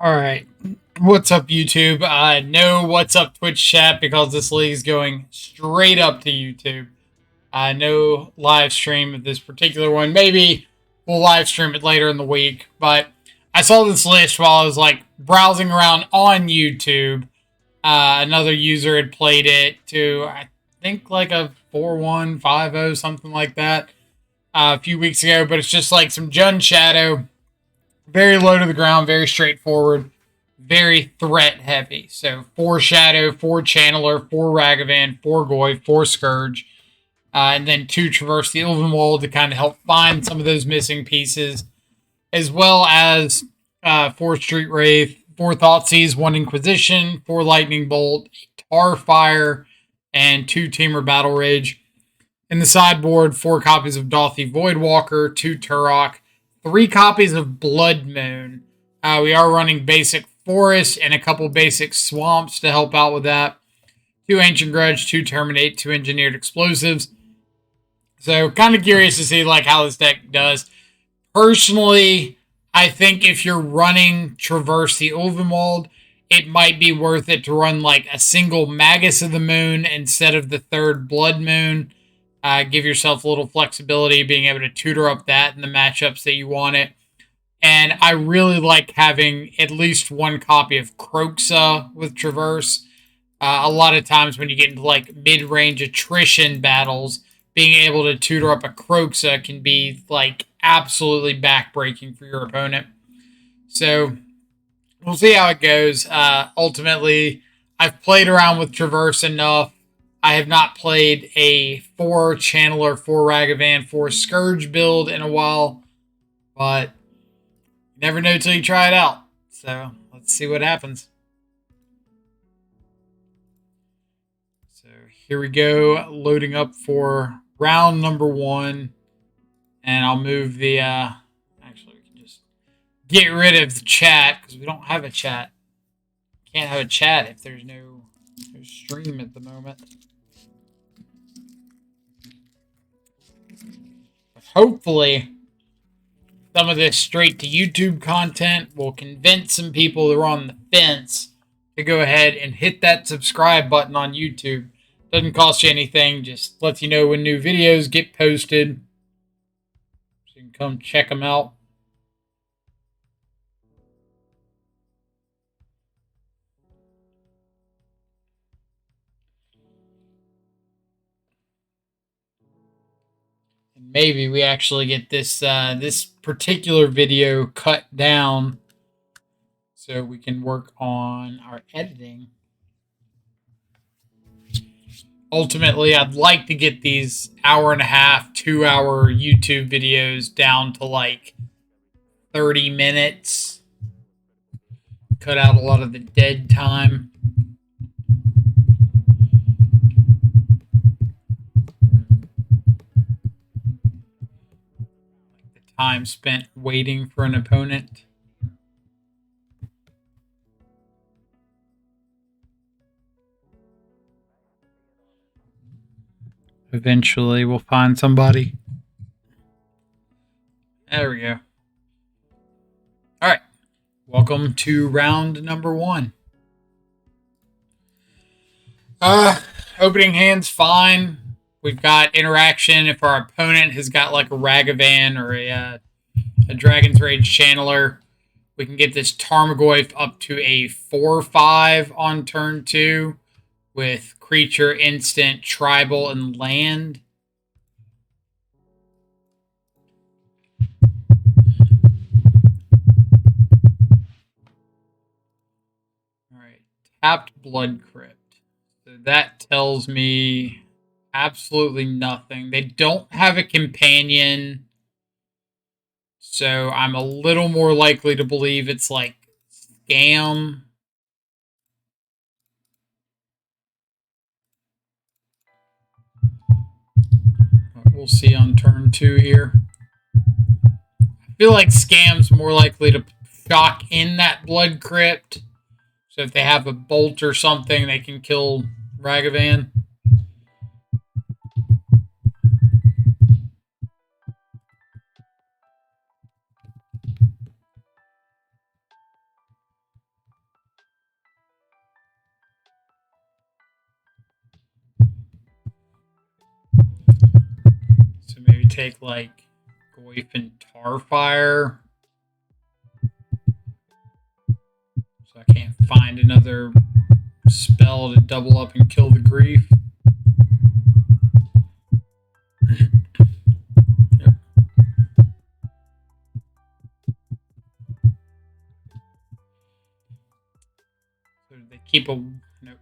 All right. What's up, YouTube? No, what's up, Twitch chat, because this league is going straight up to YouTube. No live stream of this particular one. Maybe we'll live stream it later in the week. But I saw this list while I was like browsing around on YouTube. Another user had played it to, I think, like a 4-1, 5-0, something like that, a few weeks ago. But it's just like some Jun Shadow. Very low to the ground, very straightforward, very threat heavy. So 4 Shadow, 4 Channeler, 4 Ragavan, 4 Goy, 4 Scourge, and then 2 Traverse the Ilvenwald to kind of help find some of those missing pieces, as well as 4 Street Wraith, 4 Thoughtseize, 1 Inquisition, 4 Lightning Bolt, Tar Fire, and 2 Tamer Battle Rage. In the sideboard, 4 copies of Dothy Voidwalker, 2 Turok, 3 copies of Blood Moon. We are running basic Forest and a couple basic Swamps to help out with that. 2 Ancient Grudge, 2 Terminate, 2 Engineered Explosives. So kind of curious to see like how this deck does. Personally, I think if you're running Traverse the Ulvenwald, it might be worth it to run like a single Magus of the Moon instead of the 3rd Blood Moon. Give yourself a little flexibility, being able to tutor up that in the matchups that you want it. And I really like having at least 1 copy of Kroxa with Traverse. A lot of times when you get into like mid-range attrition battles, being able to tutor up a Kroxa can be like absolutely backbreaking for your opponent. So we'll see how it goes. Ultimately, I've played around with Traverse enough. I have not played a 4 Channeler, 4 Ragavan, 4 Scourge build in a while, but you never know till you try it out. So let's see what happens. So here we go, loading up for round number 1, and I'll move the. Actually, we can just get rid of the chat because we don't have a chat. Can't have a chat if there's no stream at the moment. Hopefully, some of this straight to YouTube content will convince some people that are on the fence to go ahead and hit that subscribe button on YouTube. Doesn't cost you anything, just lets you know when new videos get posted. So you can come check them out. Maybe we actually get this this particular video cut down so we can work on our editing. Ultimately, I'd like to get these 1.5, 2-hour YouTube videos down to like 30 minutes. Cut out a lot of the dead time. Time spent waiting for an opponent. Eventually, we'll find somebody. There we go. All right. Welcome to round number 1. Opening hand's fine. We've got interaction if our opponent has got like a Ragavan or a Dragon's Rage Channeler. We can get this Tarmogoyf up to a 4/5 on turn 2 with creature, instant, tribal, and land. Alright, tapped Blood Crypt. So that tells me absolutely nothing. They don't have a companion, so I'm a little more likely to believe it's like scam. We'll see on turn 2 here. I feel like scam's more likely to shock in that Blood Crypt. So if they have a bolt or something, they can kill Ragavan. take like Goyf and Tarfire. So I can't find another spell to double up and kill the grief. Yep. So did they keep a... Nope.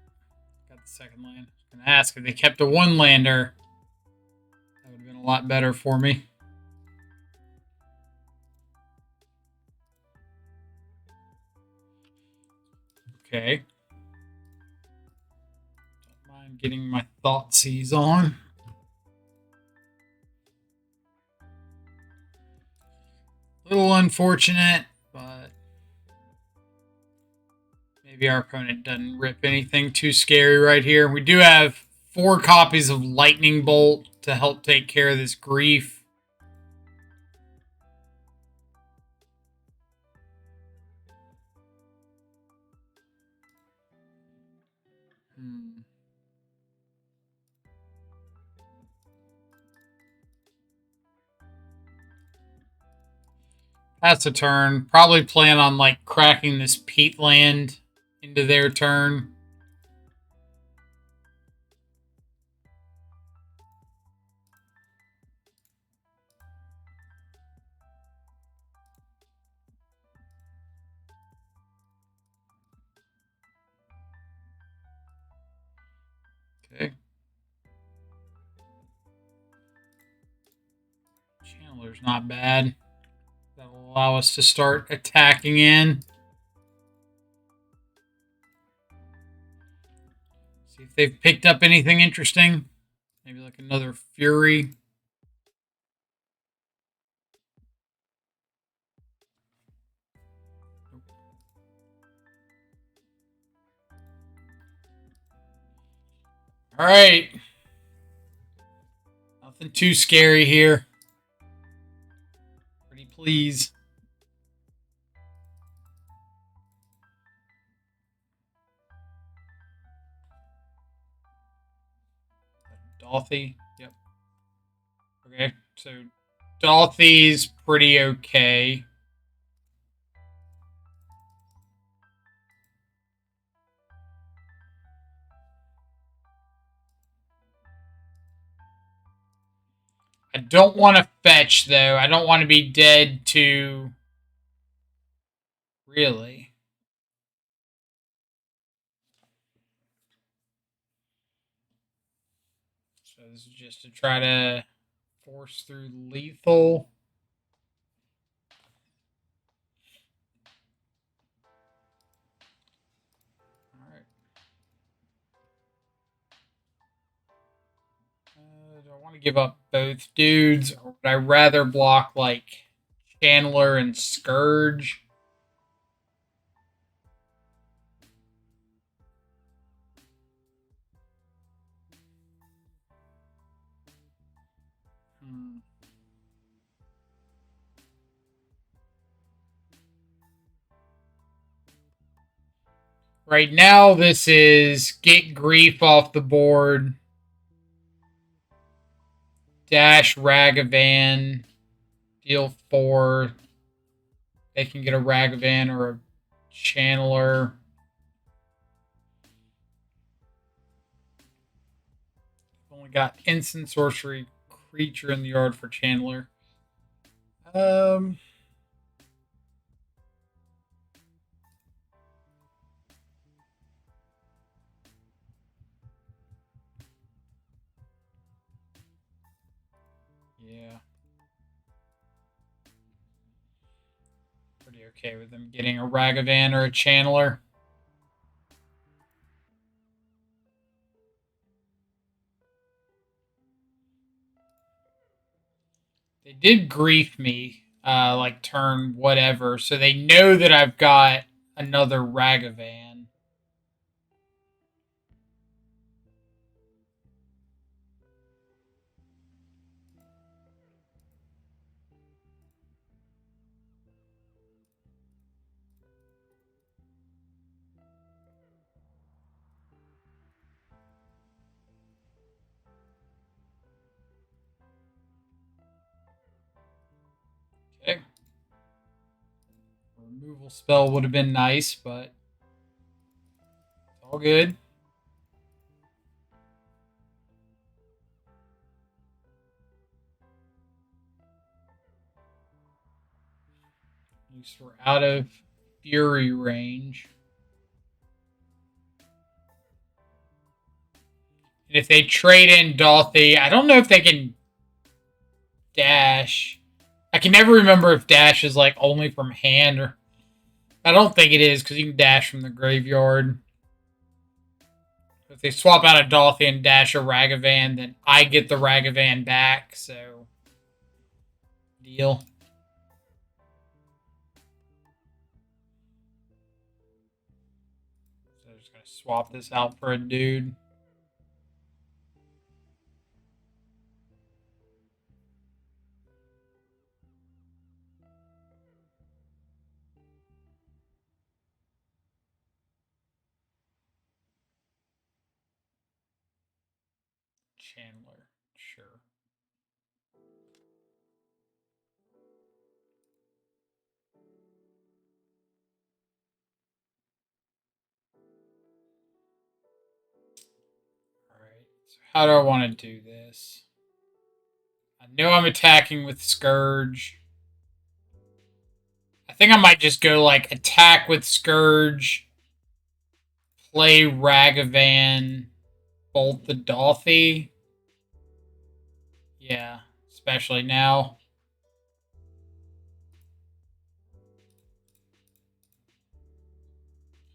Got the second land. I was going to ask if they kept a one-lander. That would have been a lot better for me. Okay. Don't mind getting my Thoughtseize on. A little unfortunate, but maybe our opponent doesn't rip anything too scary right here. We do have 4 copies of Lightning Bolt to help take care of this grief. That's a turn. Probably plan on like cracking this peat land into their turn. Okay. Channeler's not bad. That'll allow us to start attacking in. See if they've picked up anything interesting. Maybe like another Fury. All right. Nothing too scary here. Pretty please. Dolthy. Yep. Okay. So Dolthy's pretty okay. I don't want to fetch, though. I don't want to be dead to... Really? So this is just to try to force through lethal. Alright. Do I want to give up both dudes? Or would I rather block, like, Chandler and Scourge? Right now, this is get grief off the board. Dash Ragavan. Deal 4. They can get a Ragavan or a Channeler. Only got instant sorcery creature in the yard for Chandler. Yeah. Pretty okay with them getting a Ragavan or a Channeler. They did grief me, like turn whatever, so they know that I've got another Ragavan. Removal spell would have been nice, but it's all good. At least we're out of Fury range. And if they trade in Dolthy, I don't know if they can dash. I can never remember if dash is like only from hand or... I don't think it is because you can dash from the graveyard. If they swap out a Dolphin and dash a Ragavan, then I get the Ragavan back, so... Deal. So I'm just going to swap this out for a dude. Chandler, sure. Alright, so how do I want to do this? I know I'm attacking with Scourge. I think I might just go like attack with Scourge, play Ragavan, bolt the Dolphy. Yeah, especially now.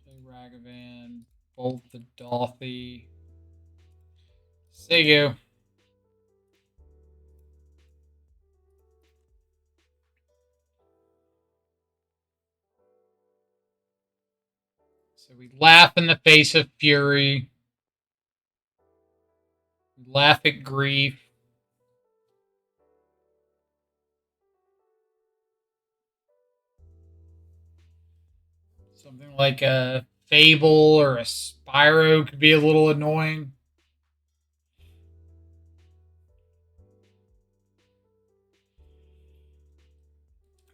Play Ragavan, bolt the Dolphy. Segu. So we laugh in the face of fury. We laugh at grief. Something like a Fable or a Spyro could be a little annoying.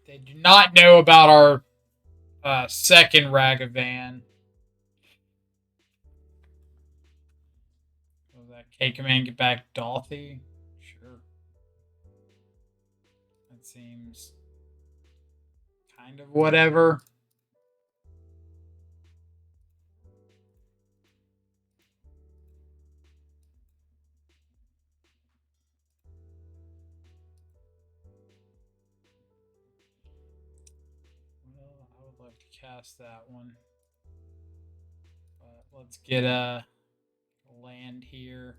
They do not know about our second Ragavan. Will that K-Command get back Dolphy? Sure. That seems kind of whatever. Well, I would like to cast that one. But let's get a land here.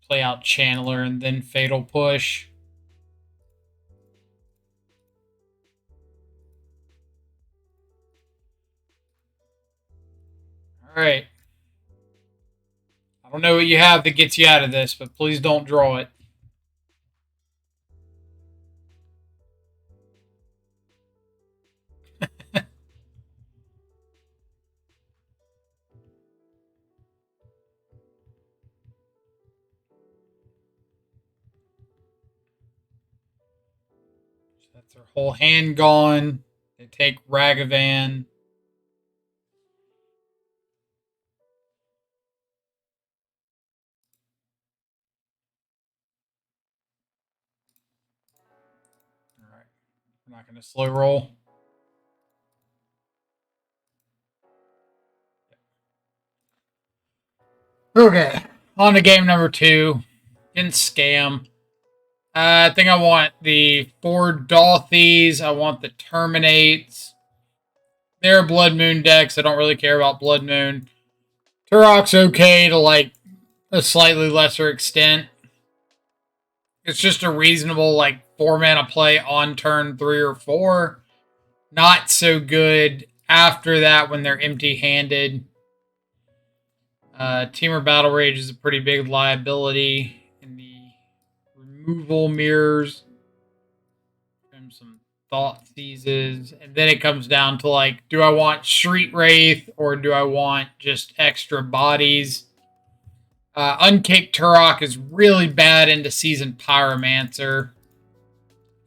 Play out Channeler and then Fatal Push. Alright. I don't know what you have that gets you out of this, but please don't draw it. That's their whole hand gone. They take Ragavan. Alright. We're not going to slow roll. Okay. On to game number 2. Against Scam. I think I want the 4 Dolphys. I want the Terminates. They're Blood Moon decks. I don't really care about Blood Moon. Turok's okay to like a slightly lesser extent. It's just a reasonable like 4 mana play on turn 3 or 4. Not so good after that when they're empty-handed. Teamer Battle Rage is a pretty big liability in the removal mirrors. And some Thought Seizes. And then it comes down to like, do I want Street Wraith or do I want just extra bodies? Unkicked Turok is really bad into Seasoned Pyromancer.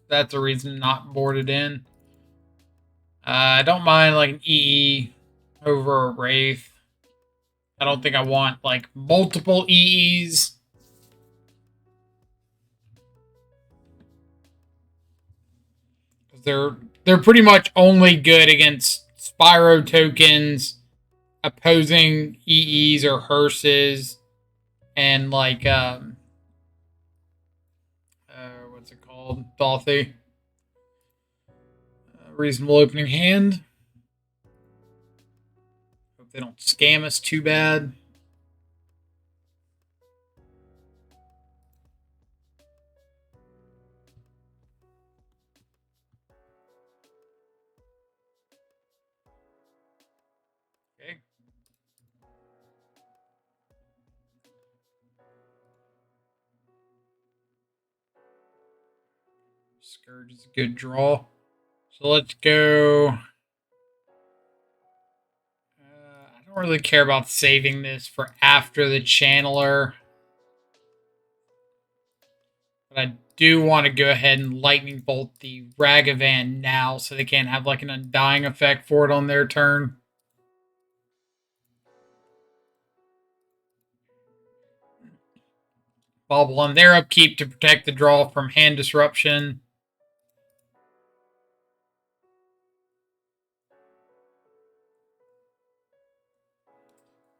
That's a reason not boarded in. I don't mind like an EE over a Wraith. I don't think I want like multiple EEs. They're pretty much only good against Spyro tokens, opposing EEs or hearses, and like what's it called? Dolphy. Reasonable opening hand. Hope they don't scam us too bad. Okay. Scourge is a good draw. So let's go. I don't really care about saving this for after the Channeler. But I do want to go ahead and Lightning Bolt the Ragavan now so they can't have like an Undying effect for it on their turn. Bobble on their upkeep to protect the draw from hand disruption.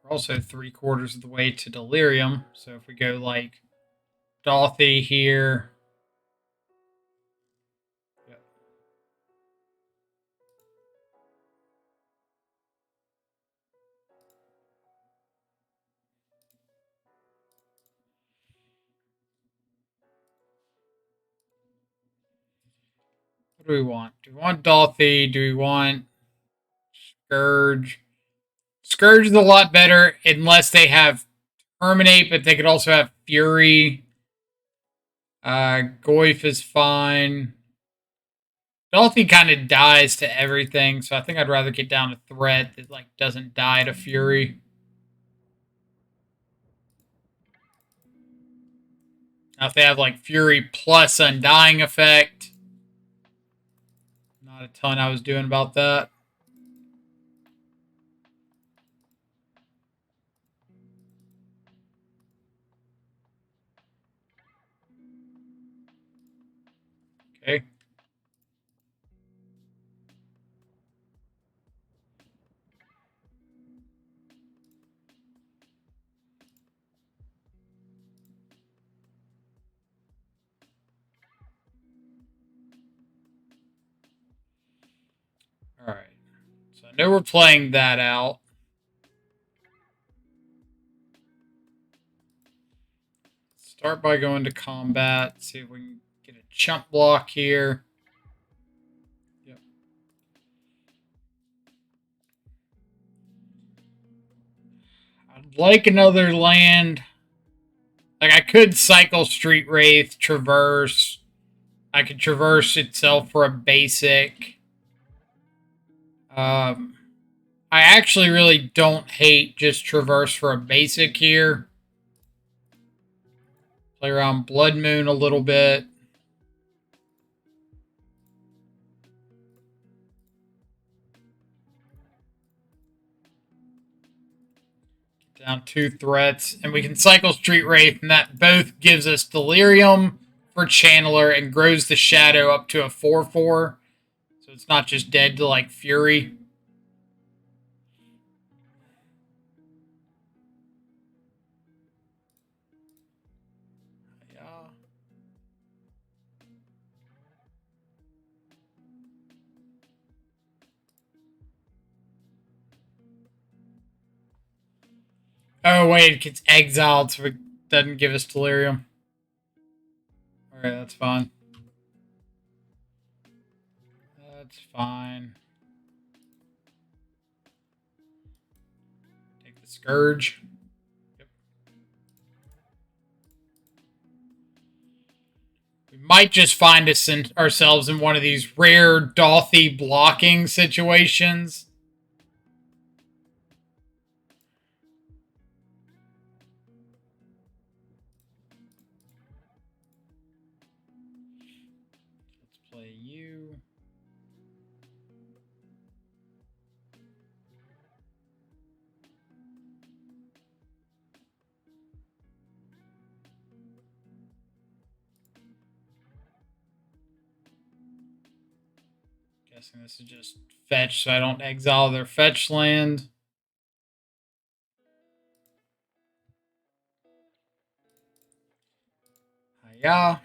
We're also 3/4 of the way to Delirium. So if we go like Dolphy here. Yep. What do we want? Do we want Dolphy? Do we want Scourge? Scourge is a lot better unless they have Terminate, but they could also have Fury. Goyf is fine. Dolphy kind of dies to everything, so I think I'd rather get down to Threat that like doesn't die to Fury. Now if they have like Fury plus Undying effect, not a ton I was doing about that. Okay. All right. So I know we're playing that out. Start by going to combat. See if we can get a chump block here. Yep. I'd like another land. Like I could cycle Street Wraith, traverse. I could traverse itself for a basic. I actually really don't hate just traverse for a basic here. Play around Blood Moon a little bit. Down 2 threats. And we can cycle Street Wraith, and that both gives us Delirium for Channeler and grows the Shadow up to a 4/4. So it's not just dead to like Fury. Yeah. Oh, wait, it gets exiled, so it doesn't give us Delirium. Alright, that's fine. That's fine. Take the Scourge. Yep. We might just find ourselves in one of these rare Dolphy blocking situations. Let's play you. Guessing this is just fetch so I don't exile their fetch land. Yeah.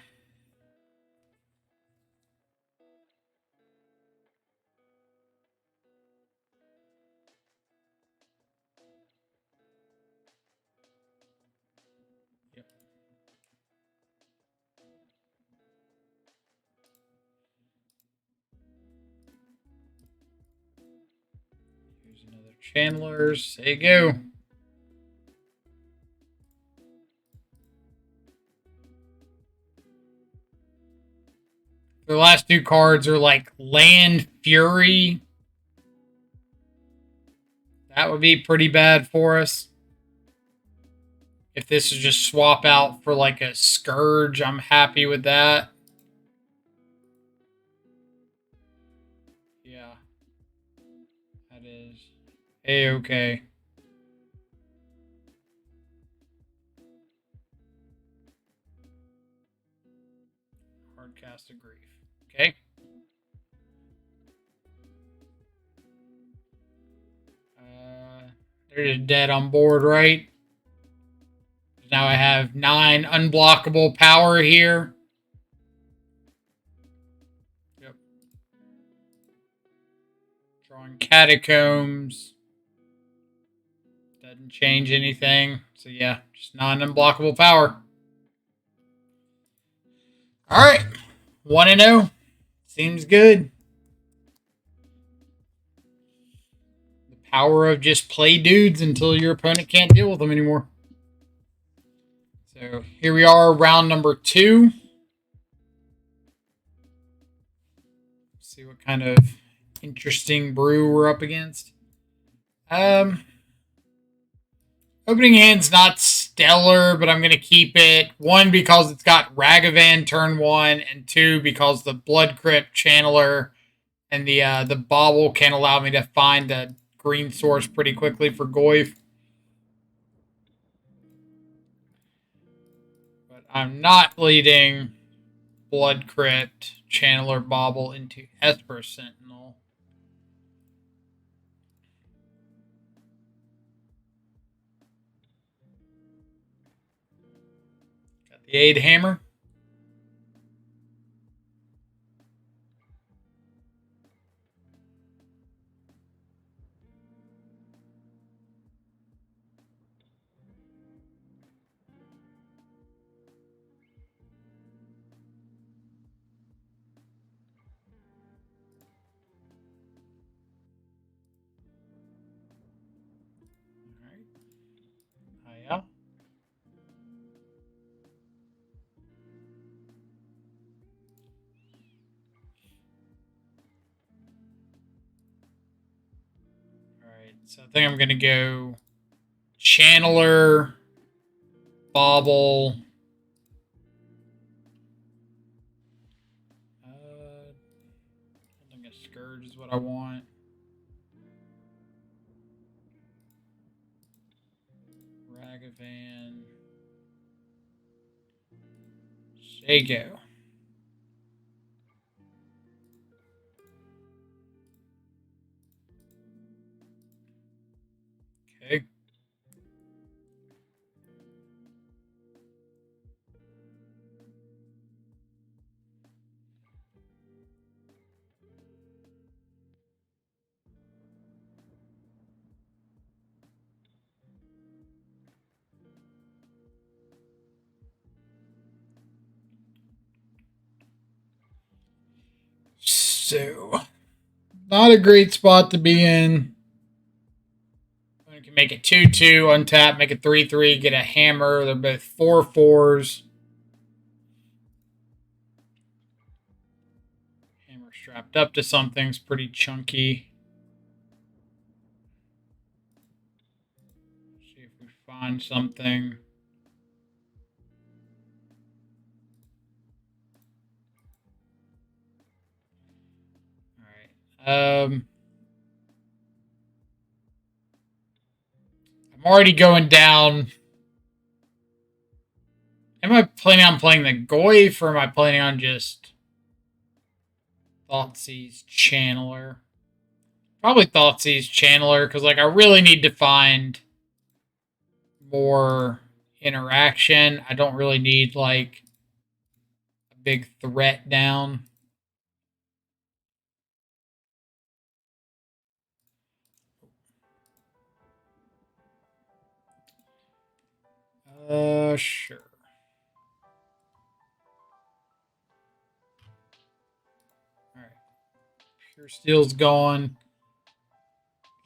Yep. Here's another Chandler's. There you go. The last two cards are like Land Fury. That would be pretty bad for us. If this is just swap out for like a Scourge, I'm happy with that. Yeah. That is A-okay. Hardcast of Grief. Okay. They're just dead on board, right? Now I have 9 unblockable power here. Yep. Drawing Catacombs. Doesn't change anything. So yeah, just 9 unblockable power. Alright. 1-0. Seems good. The power of just play dudes until your opponent can't deal with them anymore. So here we are, round number 2. See what kind of interesting brew we're up against. Opening hand's not stellar, but I'm going to keep it. 1, because it's got Ragavan turn 1, and 2, because the Blood Crypt Channeler and the Bauble can allow me to find a green source pretty quickly for Goyf. But I'm not leading Blood Crypt Channeler Bauble into Esper Sentinel. Got the Aid Hammer. Yeah. Alright, so I think I'm going to go Channeler, Bauble. I think a Scourge is what I want. Ragavan. Shago. Okay. So, not a great spot to be in. I can make it 2-2, untap, make it 3-3, get a hammer. They're both 4/4s. Hammer strapped up to something's pretty chunky. See if we find something. All right. I'm already going down. Am I planning on playing the Goyf, or am I planning on just Thoughtseize Channeler. Probably Thoughtseize Channeler, because like I really need to find more interaction. I don't really need like a big threat down. Sure. Alright. Pure Steel's gone.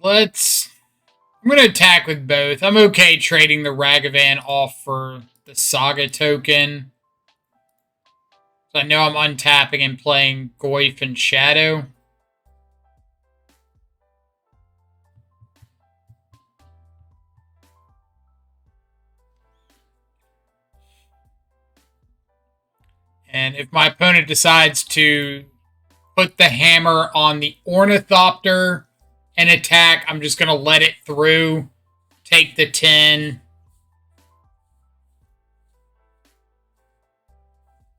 I'm going to attack with both. I'm okay trading the Ragavan off for the Saga token. So I know I'm untapping and playing Goyf and Shadow. And if my opponent decides to put the hammer on the Ornithopter and attack, I'm just going to let it through, take the 10,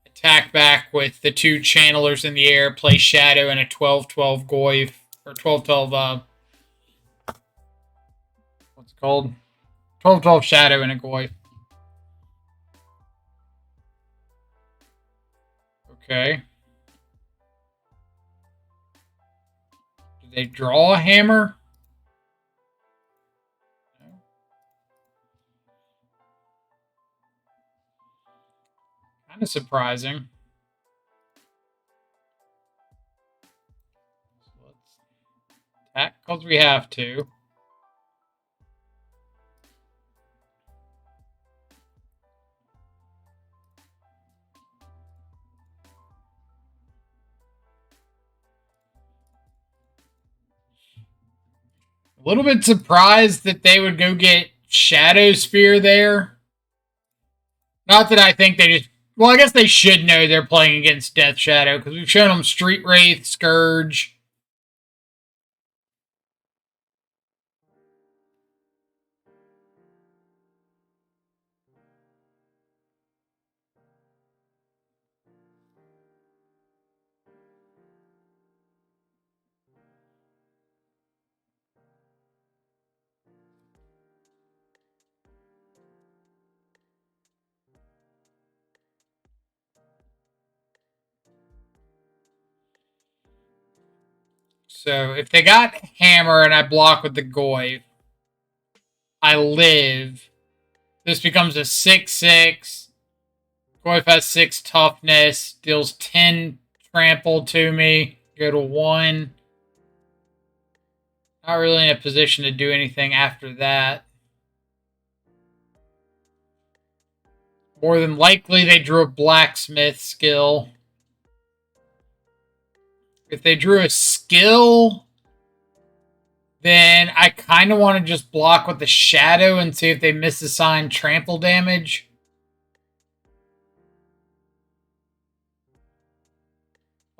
attack back with the 2 channelers in the air, play Shadow and a 12-12 Goyf, or 12-12, what's it called? 12-12 Shadow and a Goyf. Okay. Did they draw a hammer? No. Kind of surprising. So let's attack because we have to. A little bit surprised that they would go get Shadow Spear there. Not that I think they just... Well, I guess they should know they're playing against Death Shadow, because we've shown them Street Wraith, Scourge. So if they got Hammer and I block with the Goyf, I live. This becomes a 6-6. Goyf has 6 toughness, deals 10 trample to me. Go to 1. Not really in a position to do anything after that. More than likely, they drew a blacksmith skill. If they drew a skill, then I kind of want to just block with the Shadow and see if they misassign trample damage.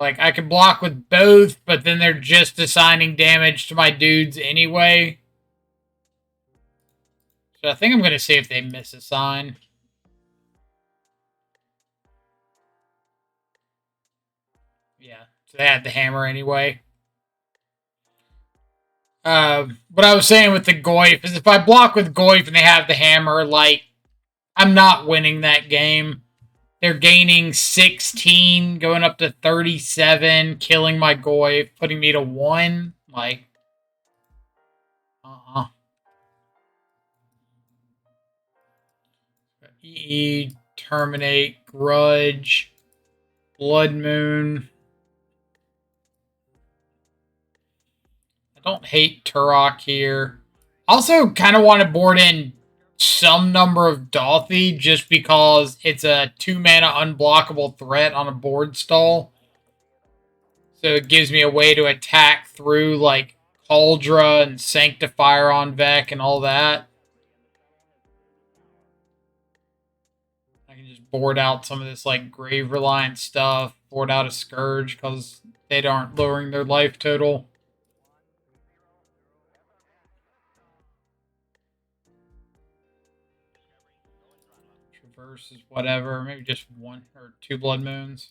Like, I could block with both, but then they're just assigning damage to my dudes anyway. So I think I'm going to see if they misassign. Yeah, so they had the hammer anyway. What I was saying with the Goyf is if I block with Goyf and they have the hammer, like, I'm not winning that game. They're gaining 16, going up to 37, killing my Goyf, putting me to 1. Like, EE, Terminate, Grudge, Blood Moon. I don't hate Turok here. Also, kind of want to board in some number of Dolthy just because it's a 2-mana unblockable threat on a board stall. So it gives me a way to attack through like Cauldra and Sanctifier on Vec and all that. I can just board out some of this like Grave Reliant stuff, board out a Scourge because they aren't lowering their life total. Traverse is whatever, maybe just 1 or 2 Blood Moons.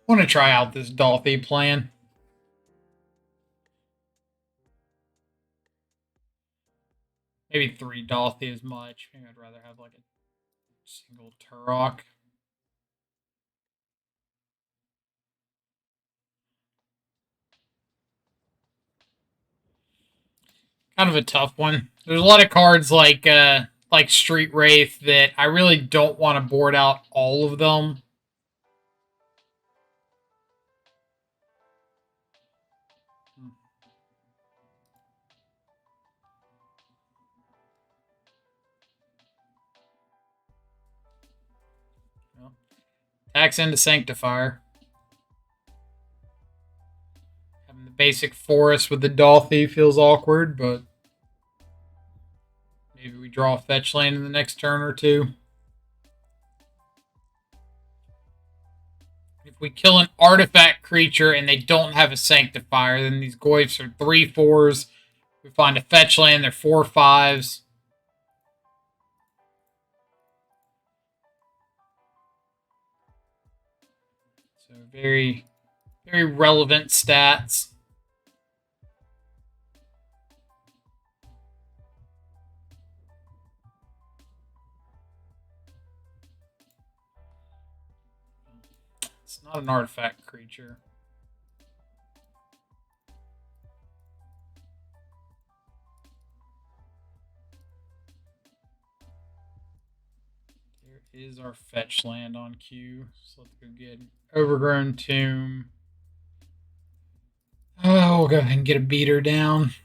want to try out this Dolphy plan. Maybe 3 Dolphy is much. Maybe I'd rather have like a single Turok. Kind of a tough one. There's a lot of cards like Street Wraith that I really don't want to board out all of them. Well, tax into Sanctifier. Having the basic forest with the Dolphy feels awkward, but maybe we draw a fetch land in the next turn or two. If we kill an artifact creature and they don't have a Sanctifier, then these Goyfs are 3/4s. We find a fetch land, they're 4/5s. So very, very relevant stats. It's not an artifact creature. There is our fetch land on cue. So let's go get an Overgrown Tomb. Oh, we'll go ahead and get a beater down.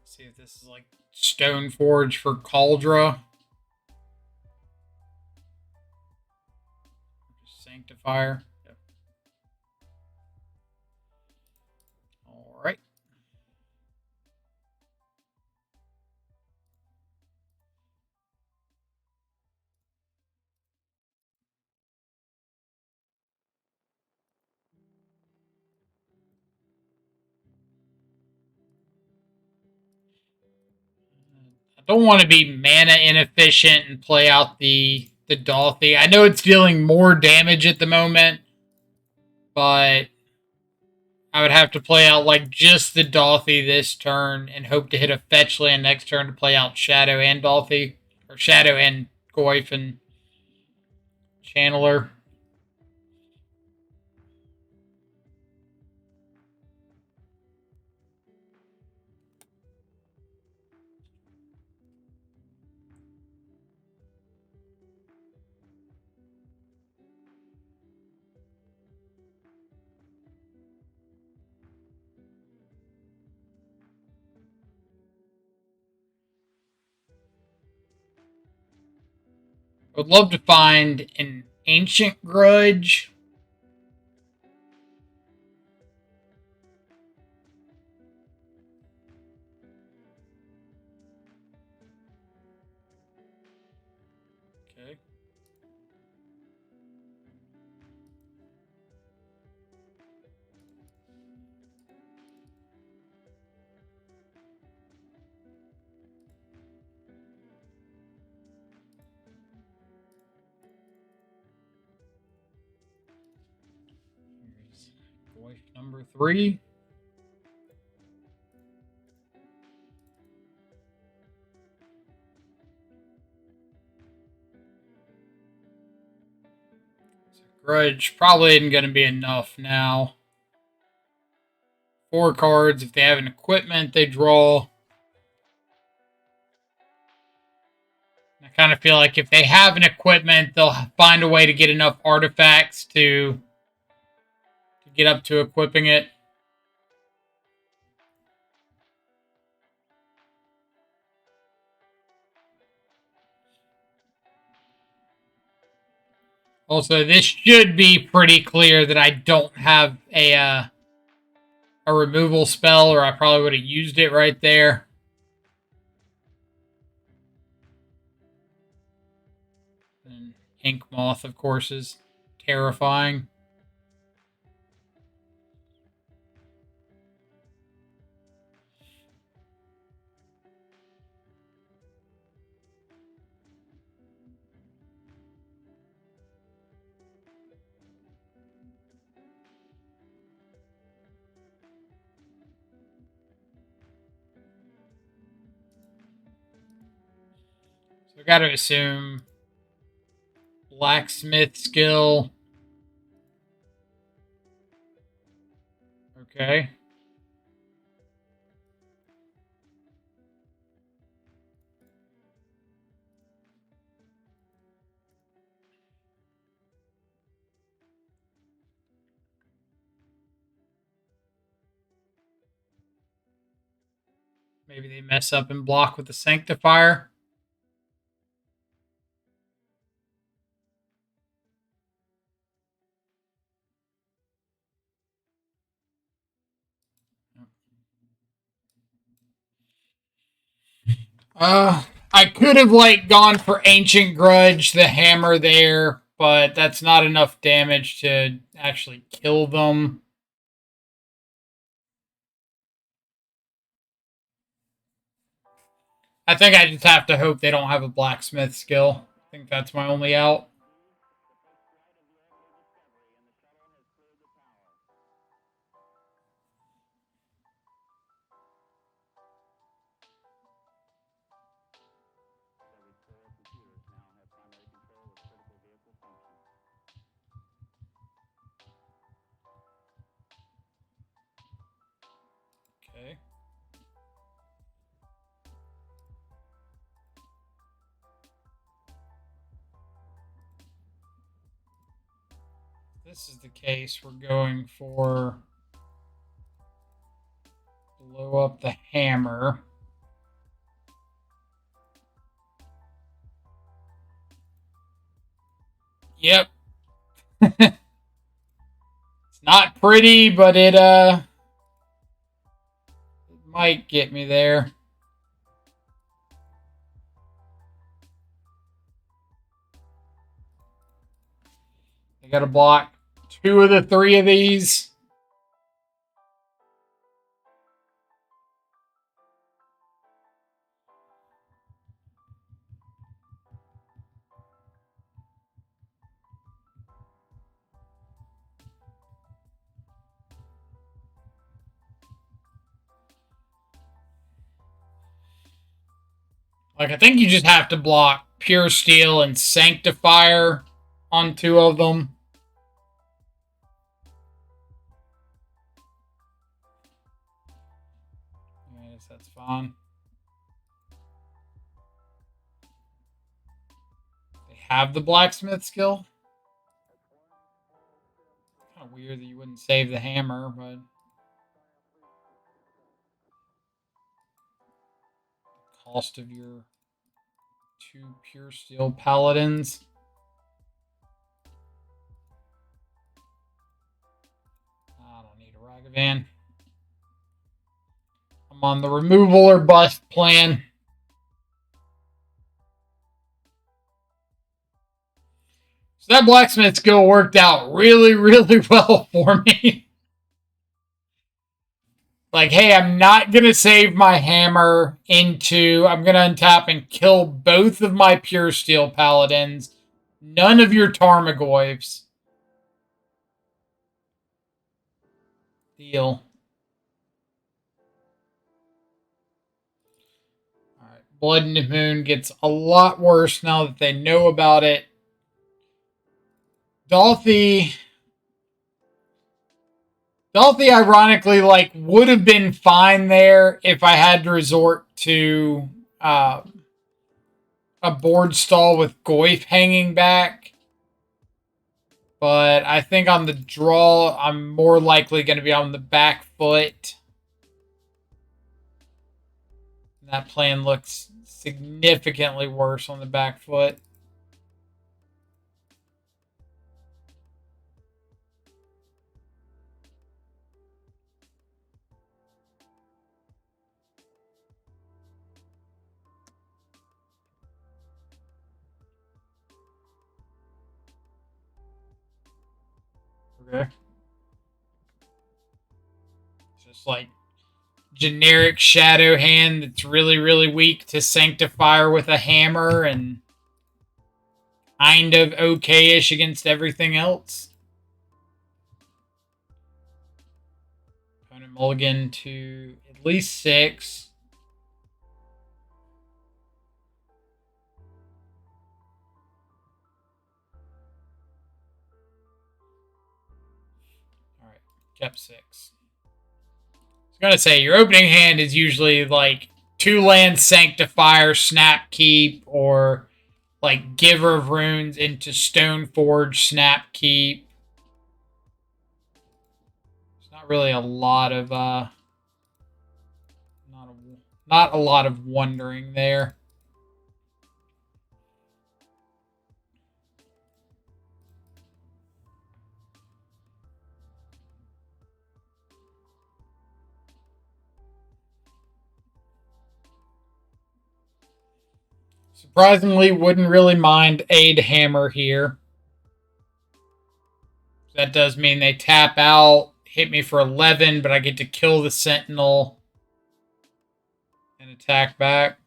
See if this is like Stoneforge for Cauldra. Sanctifier. Yep. All right. I don't want to be mana inefficient and play out the Dolphy. I know it's dealing more damage at the moment, but I would have to play out like just the Dolphy this turn and hope to hit a fetch land next turn to play out Shadow and Dolphy. Or Shadow and Goyf and Channeler. I would love to find an Ancient Grudge. Okay. Here's Goyf number 3. Grudge probably isn't going to be enough now. 4 cards. If they have an equipment, they draw. I kind of feel like if they have an equipment, they'll find a way to get enough artifacts to get up to equipping it. Also, this should be pretty clear that I don't have a removal spell, or I probably would have used it right there. And Ink Moth, of course, is terrifying. So I gotta assume blacksmith skill. Okay. Maybe they mess up and block with the sanctifier. I could have like gone for Ancient Grudge, the hammer there, but that's not enough damage to actually kill them. I think I just have to hope they don't have a blacksmith skill. I think that's my only out. Okay. If this is the case, we're going for blow up the hammer. Yep. It's not pretty, but it might get me there. I gotta block 2 of the 3 of these. Like, I think you just have to block Pure Steel and Sanctifier on 2 of them. I guess that's fine. They have the blacksmith skill. Kind of weird that you wouldn't save the hammer, but the cost of your 2 Pure Steel Paladins. I don't need a Ragavan. I'm on the removal or bust plan. So that blacksmith skill worked out really, really well for me. Like, hey, I'm not going to save my hammer into... I'm going to untap and kill both of my Pure Steel Paladins. None of your Tarmogoyfs. Deal. Alright, Blood and the Moon gets a lot worse now that they know about it. Dolthy, ironically, like, would have been fine there if I had to resort to a board stall with Goyf hanging back. But I think on the draw, I'm more likely going to be on the back foot. That plan looks significantly worse on the back foot. Okay. Just like generic shadow hand that's really, really weak to Sanctifier with a hammer and kind of okay-ish against everything else. Opponent mulligan to at least 6. kept 6. I was gonna say your opening hand is usually like 2 land Sanctifier, Snap Keep, or like Giver of Runes into Stoneforge, Snap Keep. It's not really a lot of not a lot of wondering there. Surprisingly, wouldn't really mind Aid Hammer here. That does mean they tap out, hit me for 11, but I get to kill the Sentinel and attack back.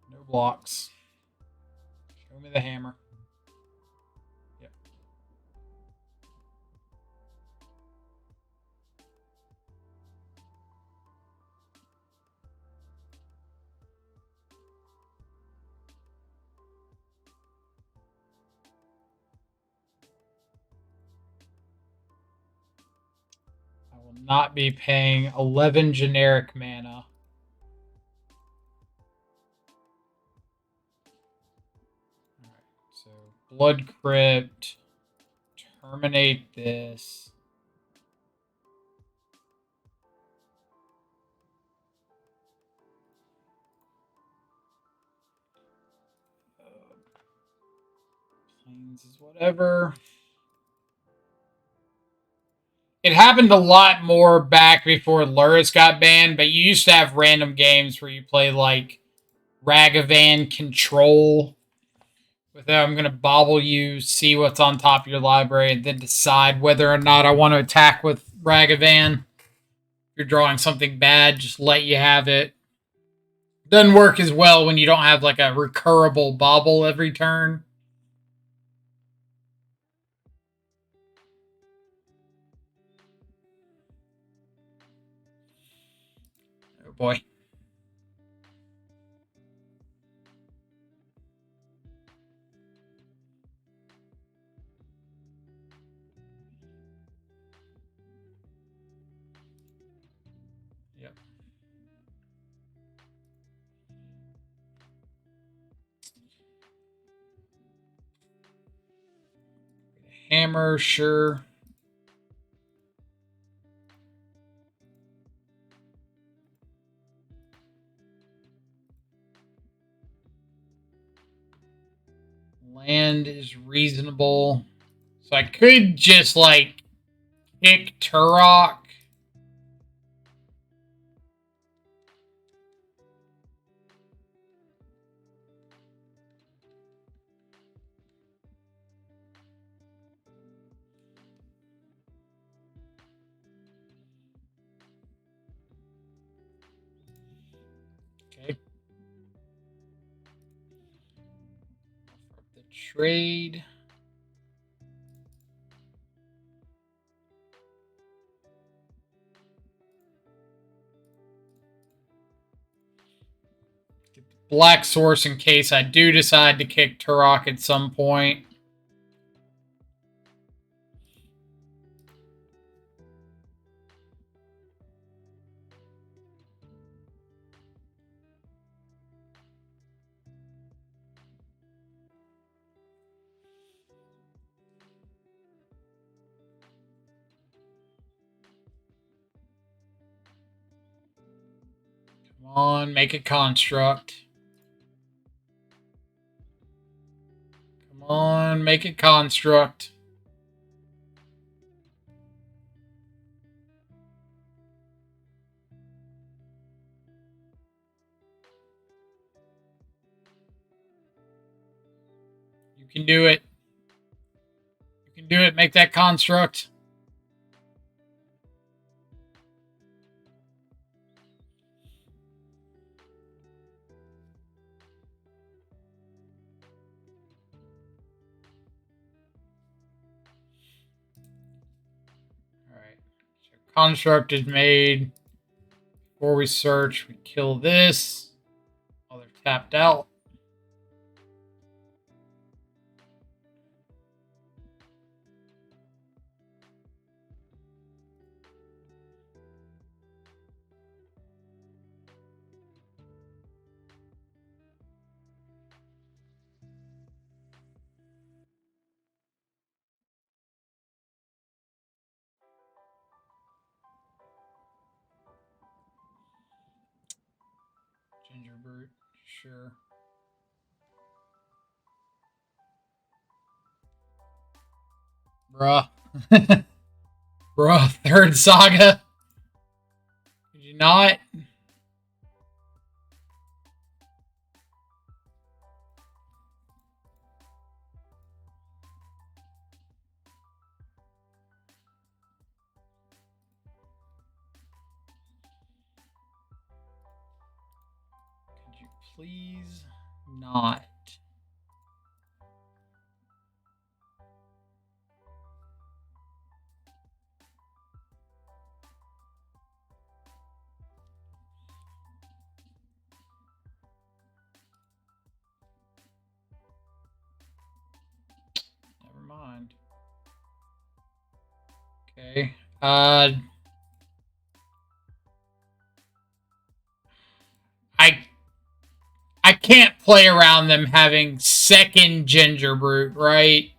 No blocks. Show me the hammer. Yep. I will not be paying 11 generic mana. Alright, so Blood Crypt. Terminate this. Plains is whatever. It happened a lot more back before Luris got banned, but you used to have random games where you play like Ragavan Control. With that, I'm going to bobble you, see what's on top of your library, and then decide whether or not I want to attack with Ragavan. If you're drawing something bad, just let you have it. Doesn't work as well when you don't have like a recurable bobble every turn. Oh boy. Yep. Hammer, sure. Land is reasonable. So I could just like kick Turok. Okay. The trade. Get the black source in case I do decide to kick Turok at some point. Come on, make a construct. Come on, make a construct. You can do it. You can do it. Make that construct. Construct is made. Before we search, we kill this. While they're tapped out. Ginger brute, sure. Bruh. Bruh, third saga. Did you not? Could you please not? Never mind. Okay. I can't play around them having second Ginger Brute, right?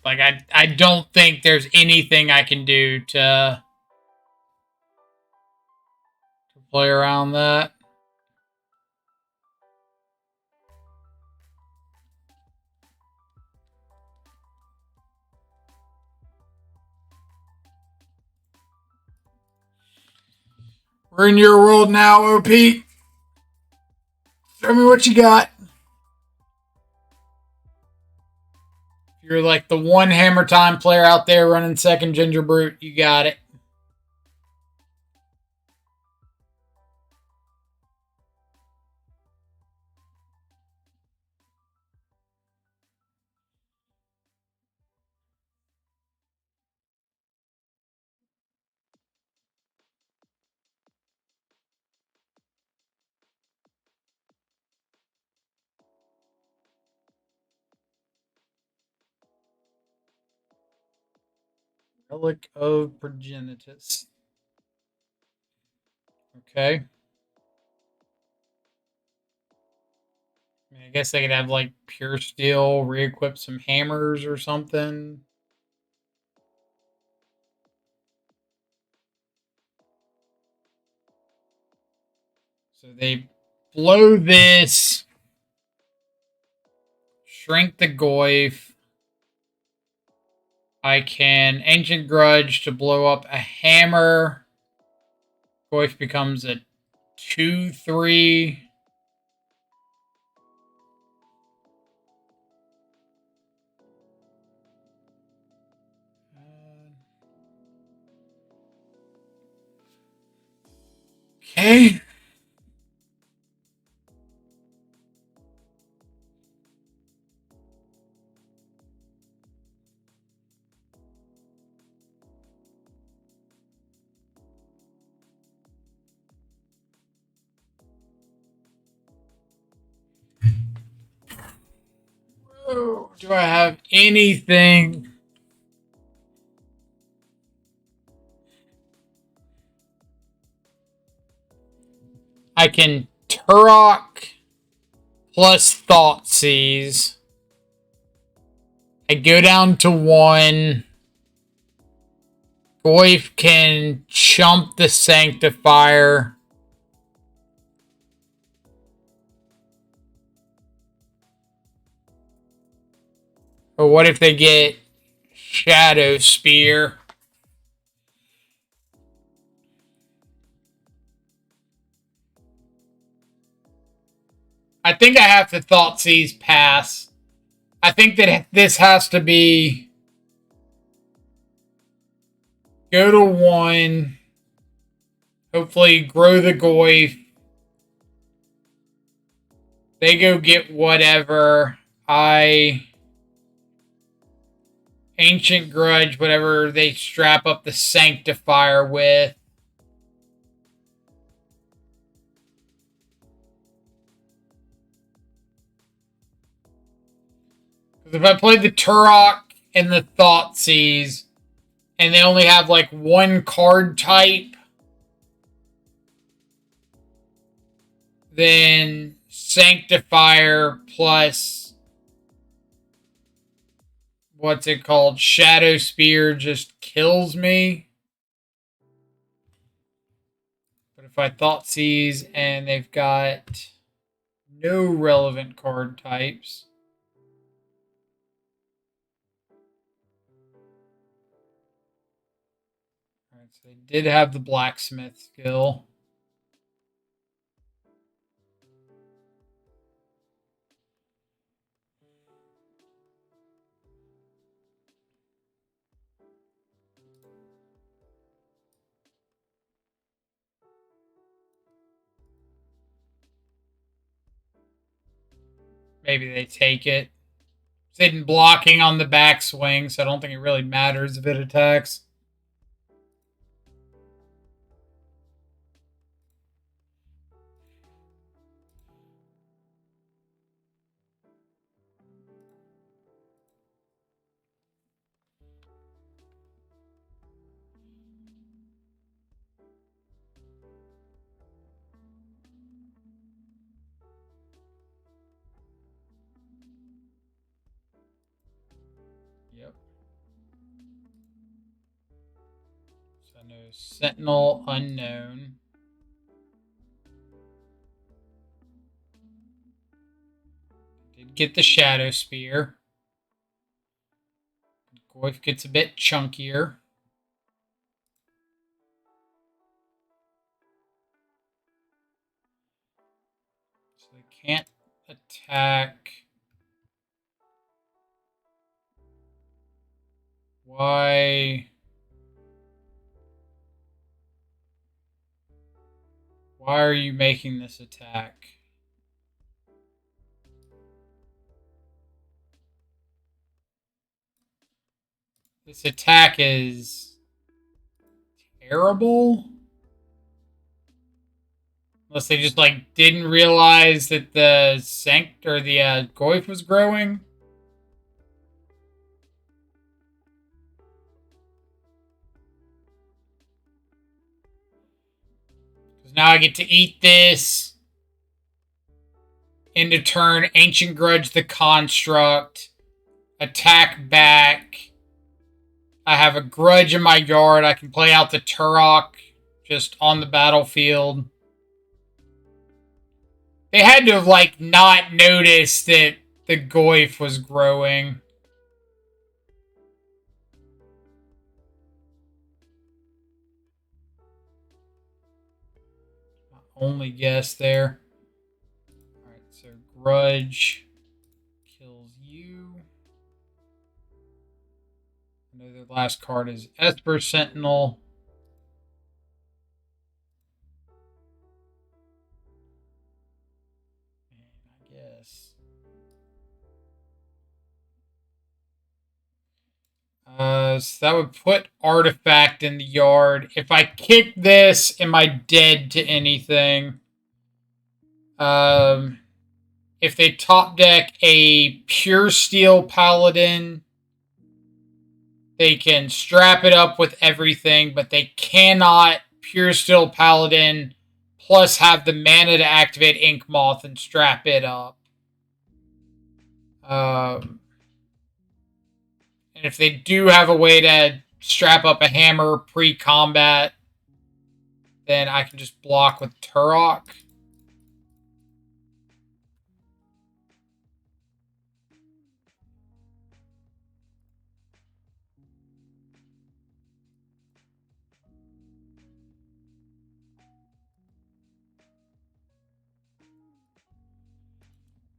Like I don't think there's anything I can do to play around that. We're in your world now, OP. Show me what you got. If you're like the one Hammertime player out there running second Ginger Brute, you got it. Relic of Progenitus. Okay. I guess they could have like pure steel, re-equip some hammers or something. So they blow this, shrink the Goyf. I can Ancient Grudge to blow up a hammer. Goyf becomes a 2/3. Okay. Oh, do I have anything? I can Turok plus Thoughtseize. I go down to 1. Goyf can chump the Sanctifier. Or what if they get Shadow Spear? I think I have to Thoughtseize pass. I think that this has to be go to 1. Hopefully grow the Goyf. They go get whatever. I Ancient Grudge, whatever they strap up the Sanctifier with. Because if I played the Turok and the Thoughtseize, and they only have like one card type, then Sanctifier plus what's it called? Shadow Spear just kills me. But if I Thoughtseize and they've got no relevant card types. Alright, so they did have the Blacksmith skill. Maybe they take it. It's hidden blocking on the backswing, so I don't think it really matters if it attacks. Yep. So I know Sentinel Unknown. Did get the Shadow Spear. Goyf gets a bit chunkier. So they can't attack. Why are you making this attack? This attack is terrible. Unless they just like didn't realize that the Goyf was growing. Because now I get to eat this. End of turn, Ancient Grudge the Construct. Attack back. I have a Grudge in my yard. I can play out the Turok just on the battlefield. They had to have, like, not noticed that the Goyf was growing. My only guess there. Alright, so Grudge kills you. I know the last card is Esper Sentinel. I guess. So that would put Artifact in the yard. If I kick this, am I dead to anything? If they top deck a Pure Steel Paladin, they can strap it up with everything, but they cannot Pure Steel Paladin plus have the mana to activate Ink Moth and strap it up. And if they do have a way to strap up a hammer pre-combat, then I can just block with Turok.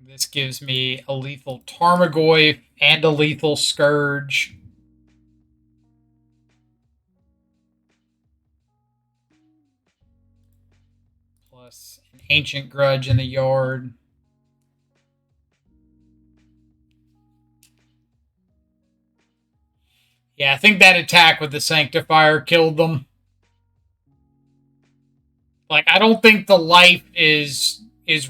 This gives me a lethal Tarmogoyf and a lethal Scourge. Plus an Ancient Grudge in the yard. Yeah, I think that attack with the Sanctifier killed them. Like, I don't think the life is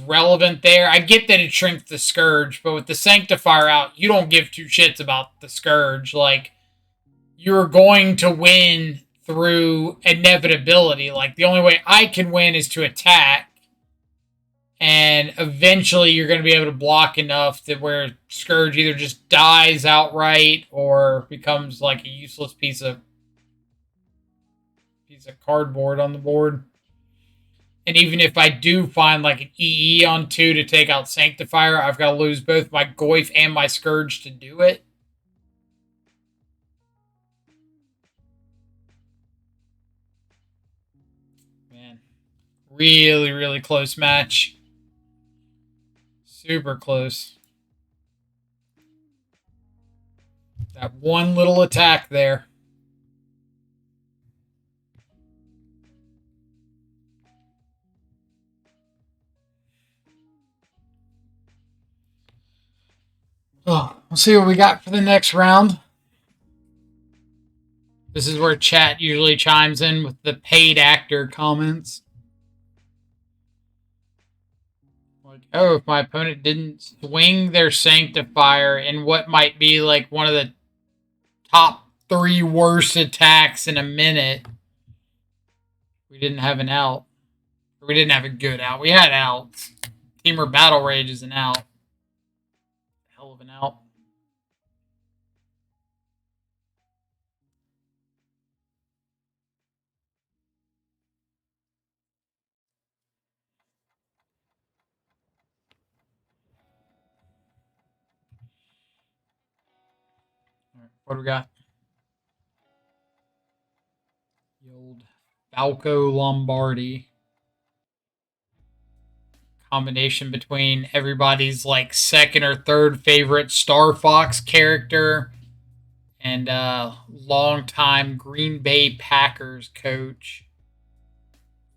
relevant there. I get that it shrinks the Scourge, but with the Sanctifier out, you don't give two shits about the Scourge. Like, you're going to win through inevitability. Like, the only way I can win is to attack, and eventually you're going to be able to block enough that where Scourge either just dies outright or becomes like a useless piece of cardboard on the board. And even if I do find like an EE on 2 to take out Sanctifier, I've got to lose both my Goyf and my Scourge to do it. Man, really, really close match. Super close. That one little attack there. Oh, we'll see what we got for the next round. This is where chat usually chimes in with the paid actor comments. Like, oh, if my opponent didn't swing their Sanctifier in what might be like one of the top 3 worst attacks in a minute, we didn't have an out. We didn't have a good out. We had outs. Teamer Battle Rage is an out. Hell of an out. All right, what do we got? The old Falco Lombardi. Combination between everybody's like second or third favorite Star Fox character and longtime Green Bay Packers coach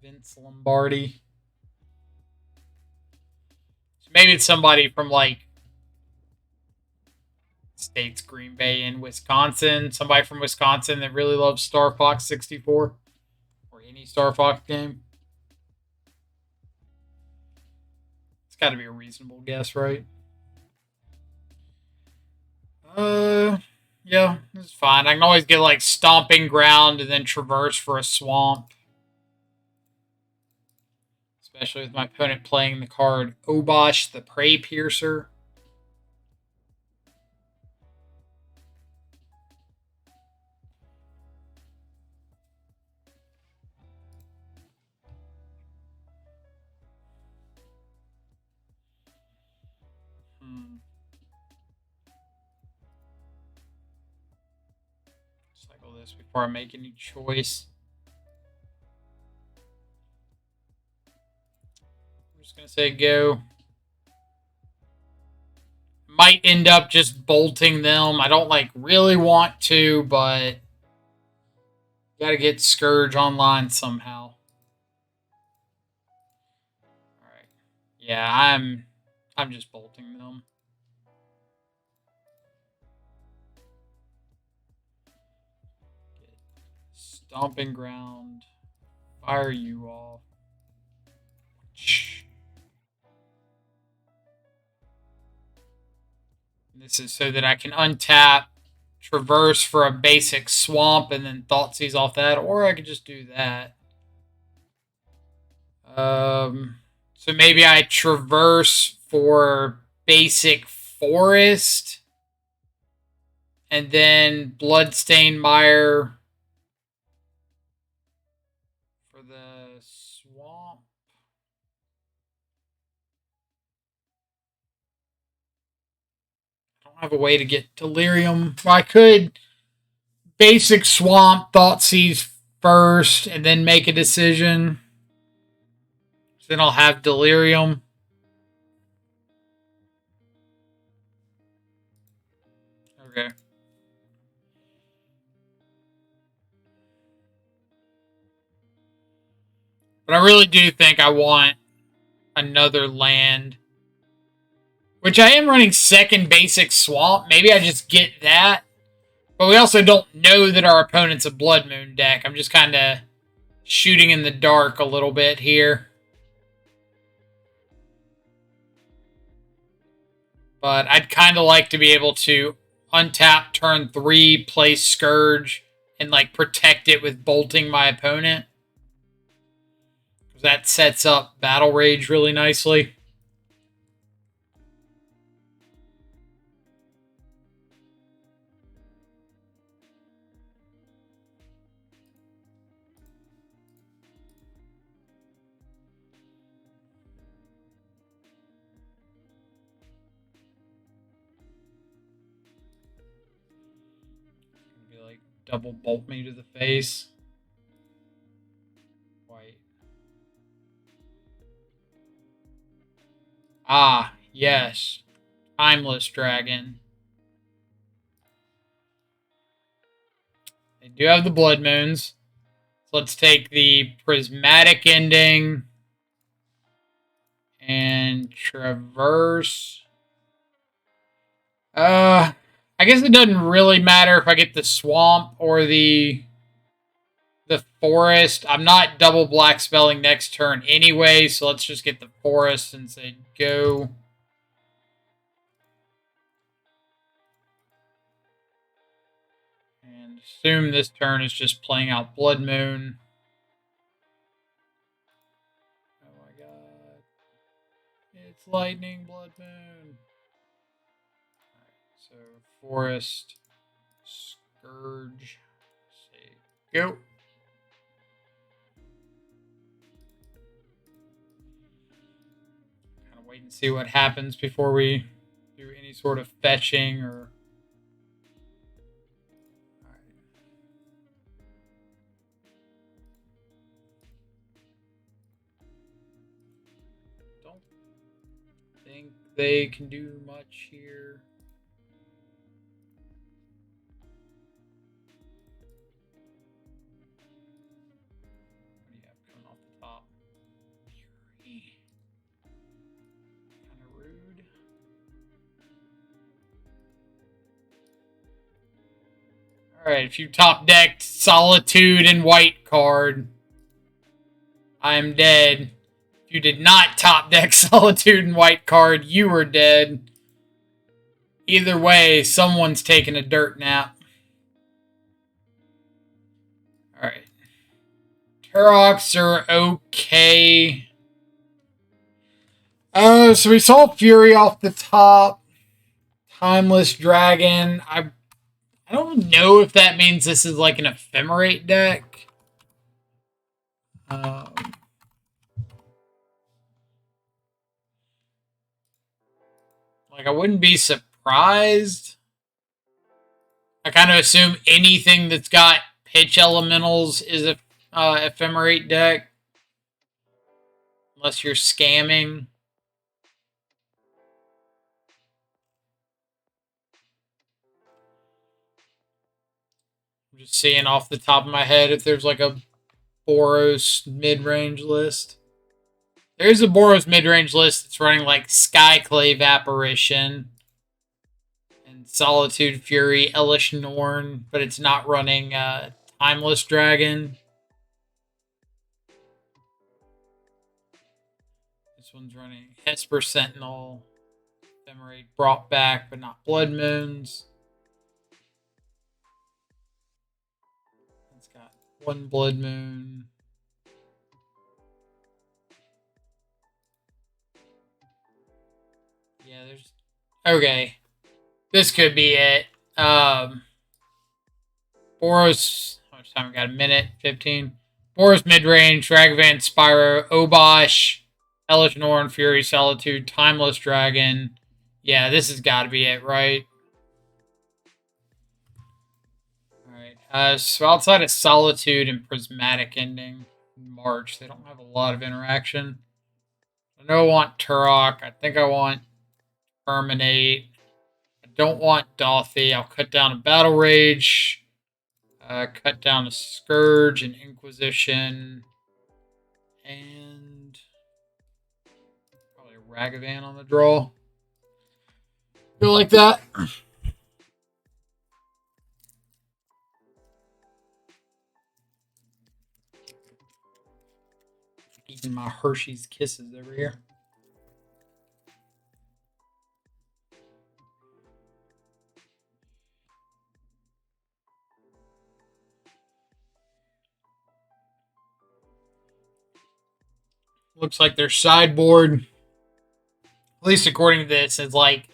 Vince Lombardi. So maybe it's somebody from like states Green Bay and Wisconsin. Somebody from Wisconsin that really loves Star Fox 64 or any Star Fox game. It's got to be a reasonable guess, right? Yeah, it's fine. I can always get like Stomping Ground and then Traverse for a Swamp. Especially with my opponent playing the card Obosh the Prey Piercer. Cycle this before I make any choice. I'm just going to say go. Might end up just bolting them. I don't like really want to, but got to get Scourge online somehow. All right. Yeah, I'm just bolting them. Get Stomping Ground. Fire you all. This is so that I can untap, Traverse for a basic Swamp, and then Thoughtseize off that, or I could just do that. So maybe I Traverse for basic Forest, and then Bloodstained Mire for the Swamp. I don't have a way to get Delirium. I could basic Swamp, Thoughtseize first, and then make a decision. So then I'll have Delirium. Okay. But I really do think I want another land. Which I am running second basic Swamp. Maybe I just get that. But we also don't know that our opponent's a Blood Moon deck. I'm just kind of shooting in the dark a little bit here. But I'd kind of like to be able to untap turn 3, play Scourge, and like protect it with bolting my opponent. That sets up Battle Rage really nicely. Be like double bolt me to the face. White. Ah, yes. Timeless Dragon. They do have the Blood Moons. So let's take the Prismatic Ending and Traverse. I guess it doesn't really matter if I get the Swamp or the Forest. I'm not double black spelling next turn anyway, so let's just get the Forest and say go. And assume this turn is just playing out Blood Moon. Oh my god. It's Lightning Blood Moon. Right, so Forest, Scourge, say go. Kind of wait and see what happens before we do any sort of fetching or. Think they can do much here. What do you have coming off the top? Fury. Kind of rude. Alright, if you top decked Solitude and White card, I'm dead. If you did not top deck Solitude and White card, you were dead. Either way, someone's taking a dirt nap. Alright. Turoks are okay. So we saw Fury off the top. Timeless Dragon. I don't know if that means this is like an Ephemerate deck. Like, I wouldn't be surprised. I kind of assume anything that's got pitch elementals is a Ephemerate deck. Unless you're scamming. I'm just seeing off the top of my head if there's like a Boros mid-range list. There is a Boros mid-range list that's running like Skyclave Apparition and Solitude Fury, Elish Norn, but it's not running Timeless Dragon. This one's running Esper Sentinel, Ephemerate brought back, but not Blood Moons. It's got one Blood Moon. Yeah, there's... Okay. This could be it. Boros... How much time we got? A minute? 15? Boros mid-range, Ragavan, Spyro, Obosh, Elish Norn, Fury, Solitude, Timeless Dragon. Yeah, this has got to be it, right? Alright. So outside of Solitude and Prismatic Ending in March, they don't have a lot of interaction. I know I want Turok. I think I want Terminate. I don't want Dolphy. I'll cut down a Battle Rage. Cut down a Scourge and Inquisition. And probably a Ragavan on the draw. Feel like that? Eating my Hershey's Kisses over here. Looks like their sideboard, at least according to this, is like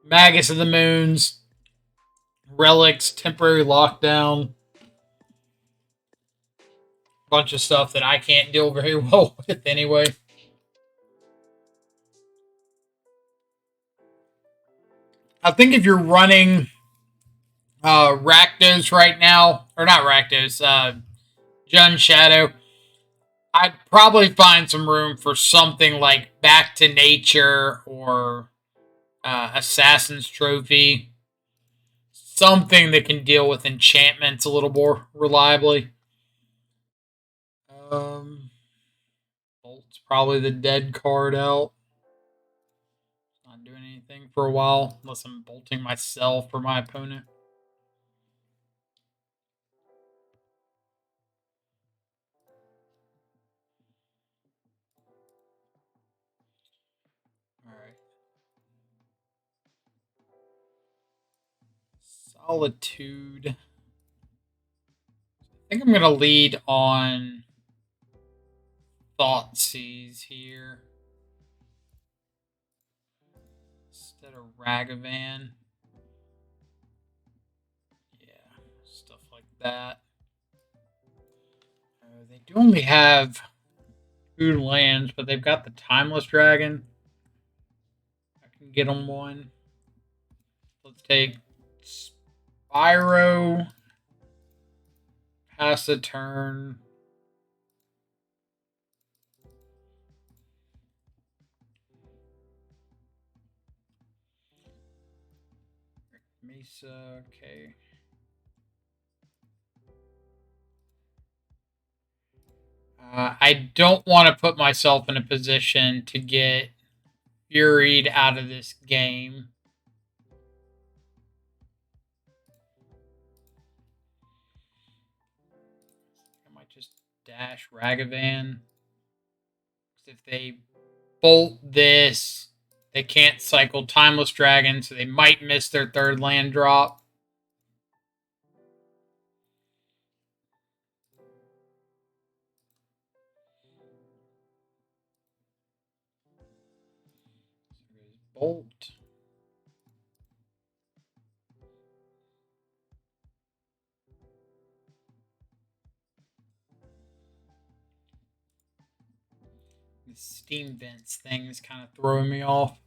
Magus of the Moons, Relics, Temporary Lockdown, bunch of stuff that I can't deal very well with anyway. I think if you're running Rakdos right now, or not Rakdos, Jun Shadow, I'd probably find some room for something like Back to Nature or Assassin's Trophy. Something that can deal with enchantments a little more reliably. Bolt's probably the dead card out. Not doing anything for a while, unless I'm bolting myself or my opponent. Alright. Solitude. I think I'm going to lead on Thoughtseize here instead of Ragavan. Yeah, stuff like that. They do only have 2 lands, but they've got the Timeless Dragon. I can get them one. Let's take Spyro. Pass the turn. Mesa, okay. I don't want to put myself in a position to get Furied out of this game. I might just dash Ragavan. If they bolt this, they can't cycle Timeless Dragon, so they might miss their 3rd land drop. Bolt. The Steam Vents thing is kind of throwing me off.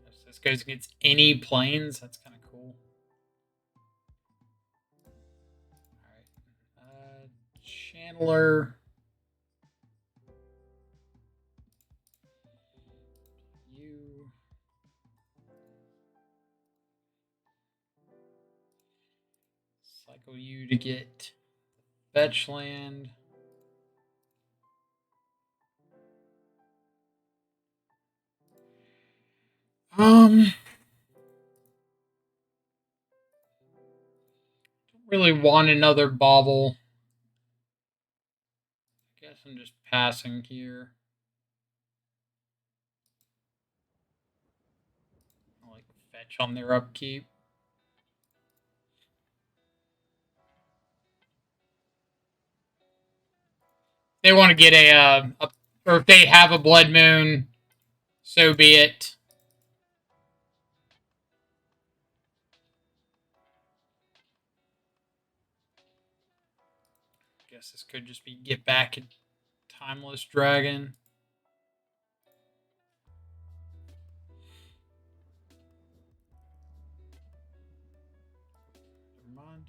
If this goes against any planes, that's kind of cool. Alright. Chandler. Cycle you to get fetch land. Don't really want another bauble. I guess I'm just passing here. I like fetch on their upkeep. They want to get or if they have a Blood Moon, so be it. I guess this could just be get back at Timeless Dragon. Never mind.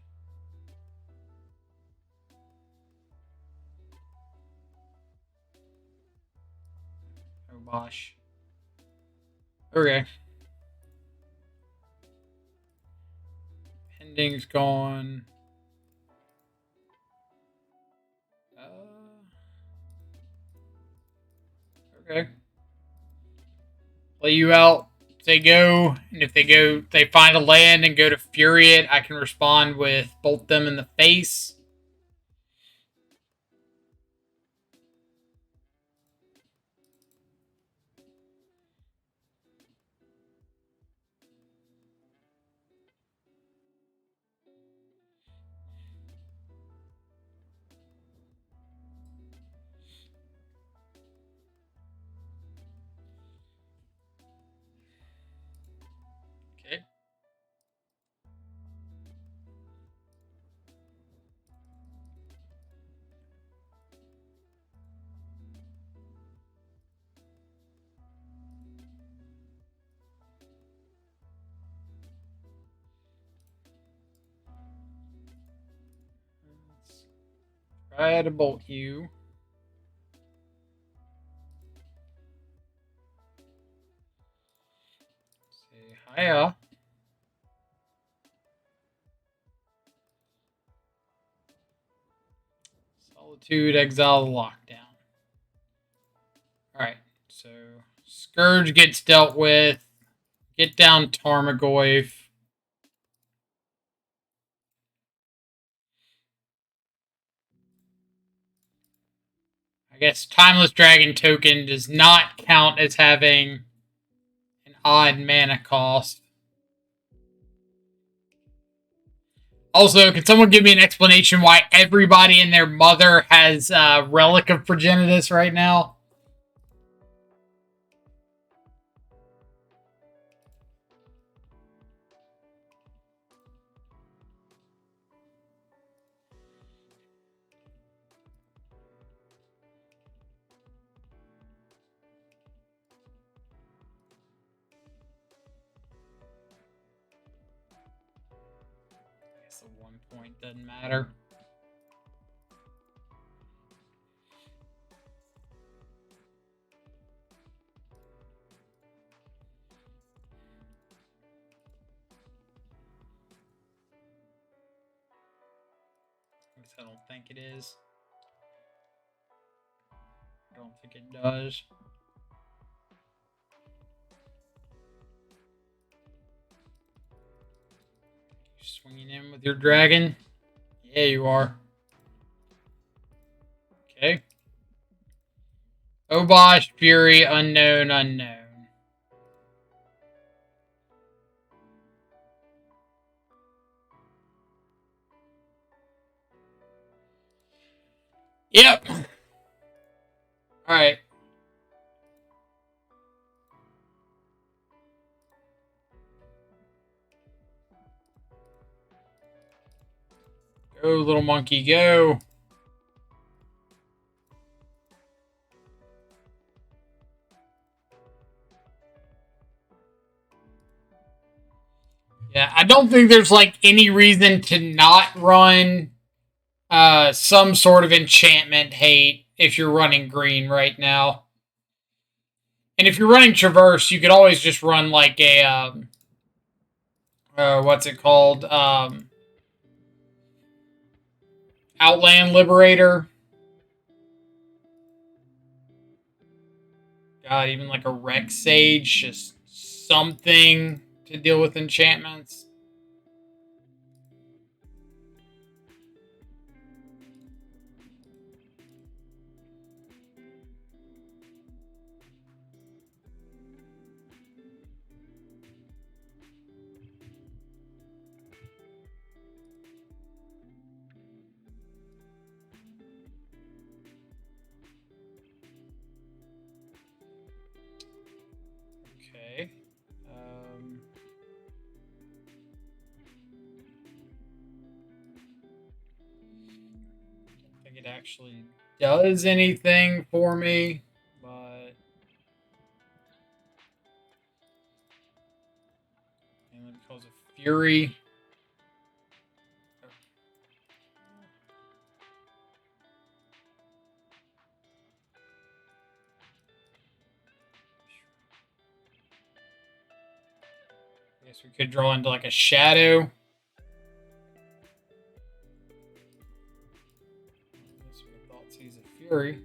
Oh, bosh. Okay. Pending's gone. Okay. Play you out they go, and if they find a land and go to Fury it, I can respond with bolt them in the face. Okay. Let's try to bolt you. Say hiya. Solitude, exile the lockdown. Alright, so Scourge gets dealt with. Get down Tarmogoyf. I guess Timeless Dragon token does not count as having an odd mana cost. Also, can someone give me an explanation why everybody and their mother has Relic of Progenitus right now? I guess the 1 point doesn't matter. I guess I don't think it is. I don't think it does. You swinging in with your dragon? Yeah, you are. Okay. Obosh, Fury, Unknown, Unknown. Yep. Alright. Go, little monkey, go. Yeah, I don't think there's like any reason to not run some sort of enchantment hate if you're running green right now. And if you're running Traverse, you could always just run like a what's it called? Outland Liberator. God, even like a Rex Sage, just something to deal with enchantments. Okay. I don't think it actually does anything for me, but mainly because of Fury. I guess we could draw into like a shadow. Unless we thought sees a Fury.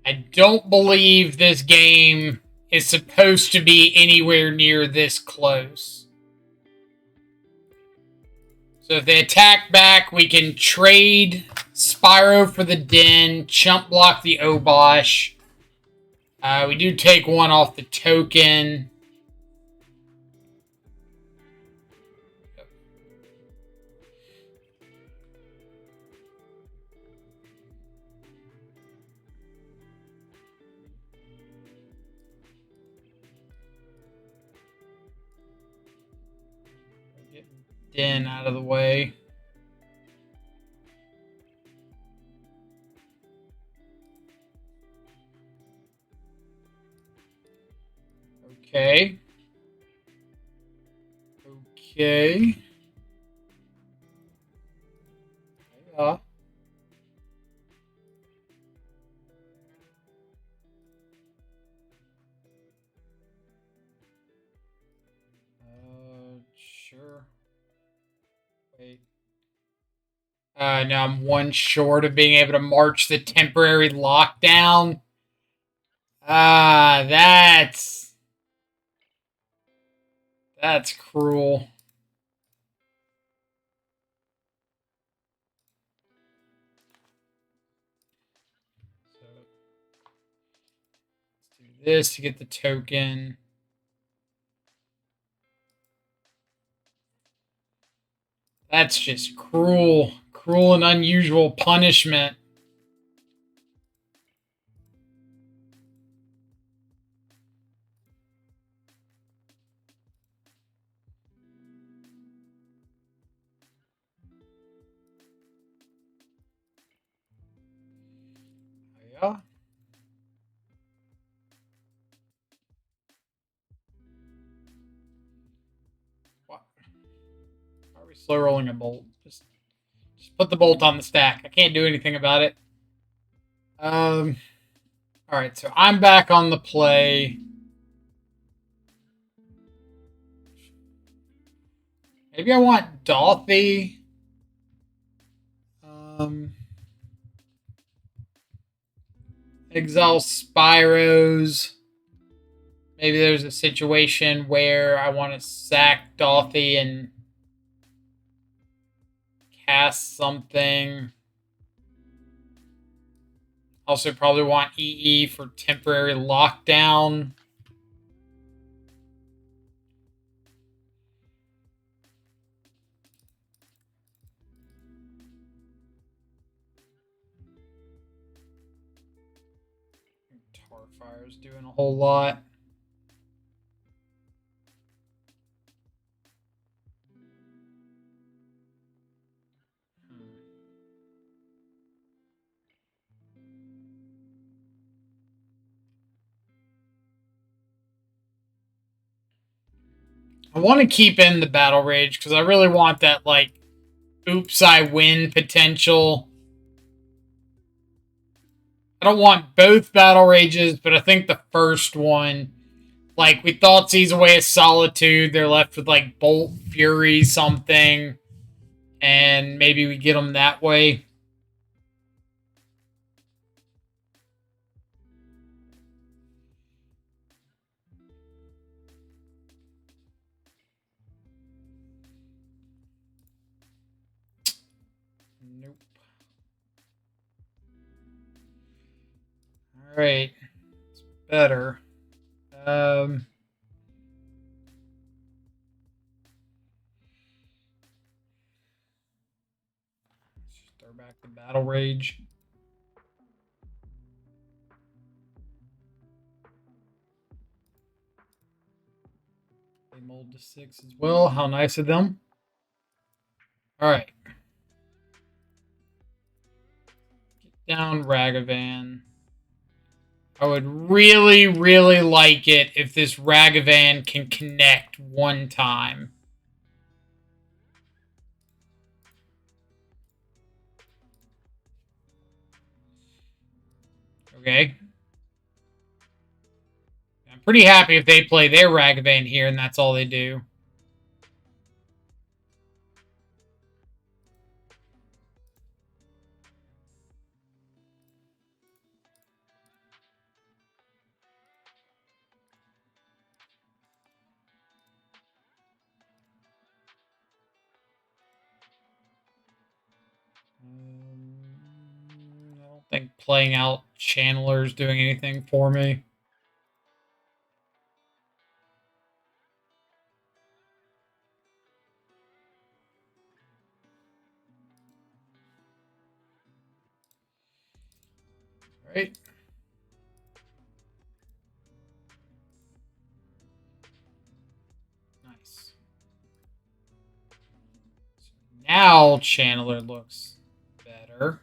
I don't believe this game is supposed to be anywhere near this close. So if they attack back, we can trade Spyro for the Den, chump block the Obosh. We do take one off the token. Get Den out of the way. Okay. Okay. Yeah. Sure. Wait. Now I'm one short of being able to march the temporary lockdown. That's cruel. So let's do this to get the token. That's just cruel. Cruel and unusual punishment. Yeah. What? Why are we slow rolling a bolt? Just put the bolt on the stack. I can't do anything about it. All right, so I'm back on the play. Maybe I want Dolphy. Exile Spyros. Maybe there's a situation where I want to sack Dolphy and cast something. Also probably want EE for temporary lockdown. Tarfire's doing a whole lot. I want to keep in the Battle Rage because I really want that, like, oops, I win potential. I don't want both Battle Rages, but I think the first one, like, we thought sees Away of Solitude. They're left with, like, Bolt, Fury, something. And maybe we get them that way. Nope. Alright. It's better. Start back the Battle Rage. They mold to 6 as well. How nice of them. Alright. Get down Ragavan. I would really, really like it if this Ragavan can connect one time. Okay. I'm pretty happy if they play their Ragavan here and that's all they do. think playing out channelers doing anything for me. Right. Nice. So now channeler looks better.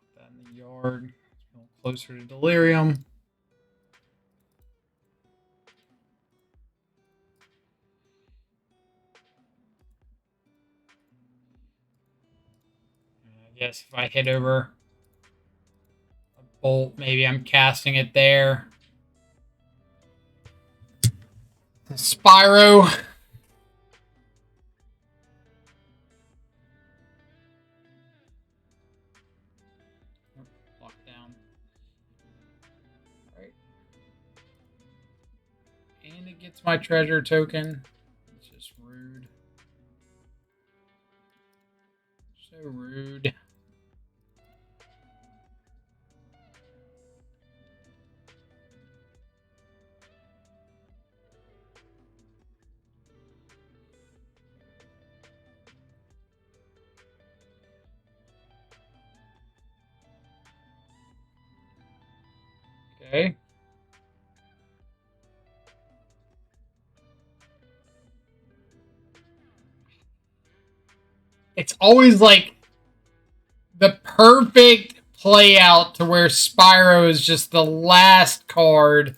Put that in the yard. A little closer to delirium. I guess if I hit over a bolt, maybe I'm casting it there. Spyro. Lock down. All right. And it gets my treasure token. It's just rude. So rude. Okay. It's always like the perfect play out to where Spyro is just the last card.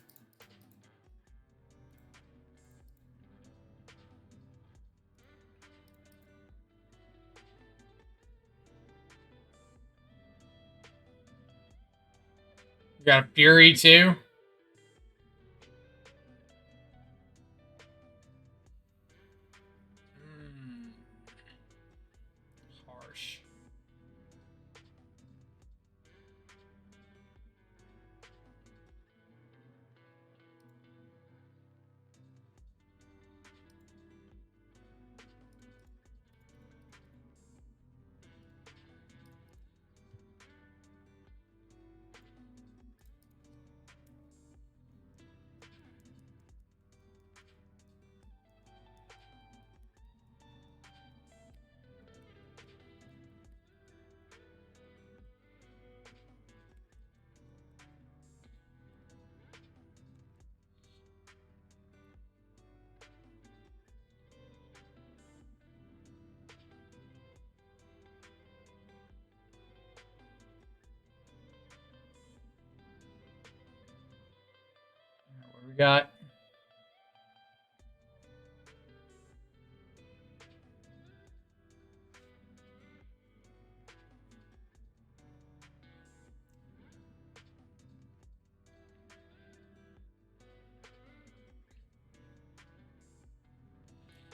We got a Fury too. Harsh. What we got?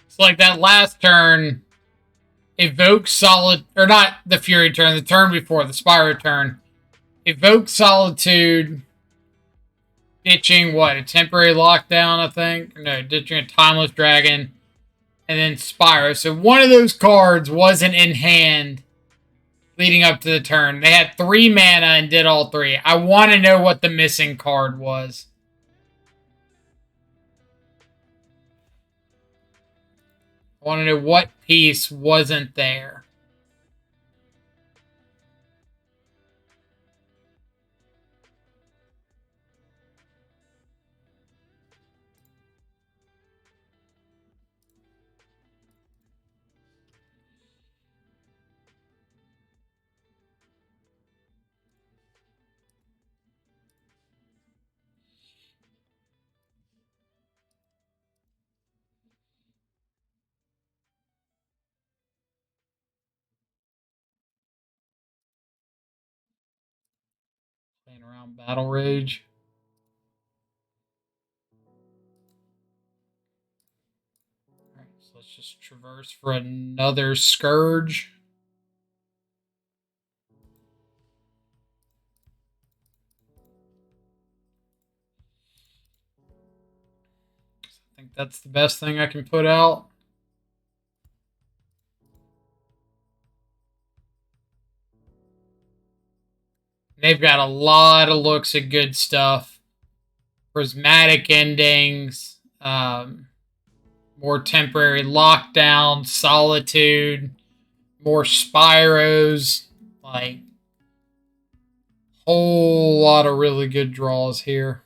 It's like that last turn. Evoke solid, or not the Fury turn, the turn before, the Spyro turn. Evoke Solitude, ditching what? A temporary lockdown, I think? No, ditching a Timeless Dragon, and then Spyro. So one of those cards wasn't in hand leading up to the turn. They had 3 mana and did all 3. I want to know what the missing card was. I want to know what piece wasn't there. Playing around Battle Rage. Alright, so let's just traverse for another Scourge. think that's the best thing I can put out. They've got a lot of looks at good stuff. Prismatic endings, more temporary lockdown, solitude, more Spyros, like whole lot of really good draws here.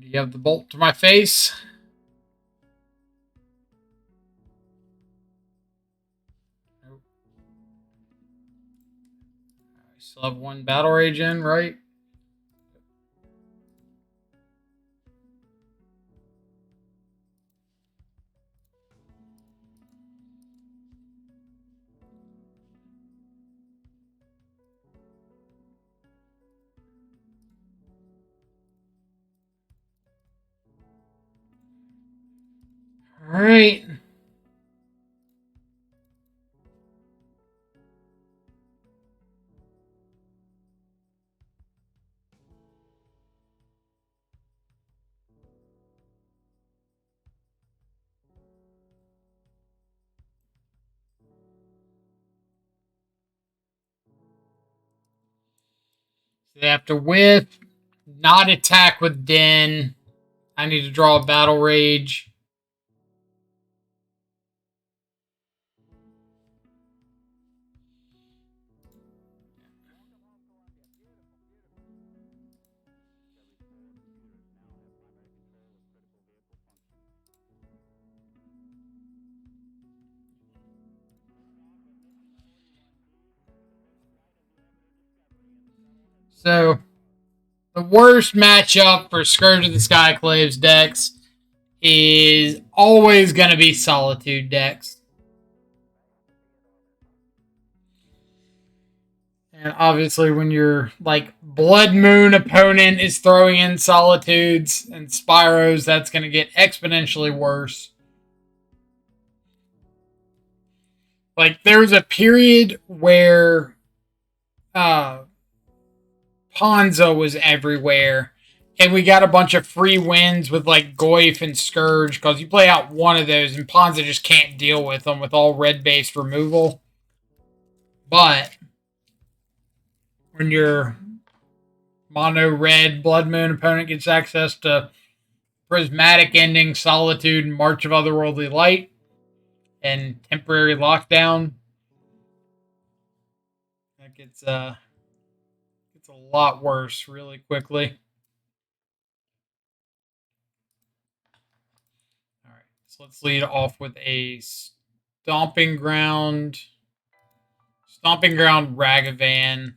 Do you have the bolt to my face? Nope. I still have one battle rage in, right? All right. So they have to whiff, not attack with Den. I need to draw a battle rage. So the worst matchup for Scourge of the Skyclaves decks is always going to be Solitude decks. And obviously, when your like Blood Moon opponent is throwing in Solitudes and Spyros, that's going to get exponentially worse. Like there was a period where Ponza was everywhere, and we got a bunch of free wins with like Goyf and Scourge because you play out one of those, and Ponza just can't deal with them with all red-based removal. But when your mono red Blood Moon opponent gets access to Prismatic Ending, Solitude, and March of Otherworldly Light, and Temporary Lockdown, that gets a lot worse really quickly. All right, so let's lead off with a Stomping Ground Ragavan.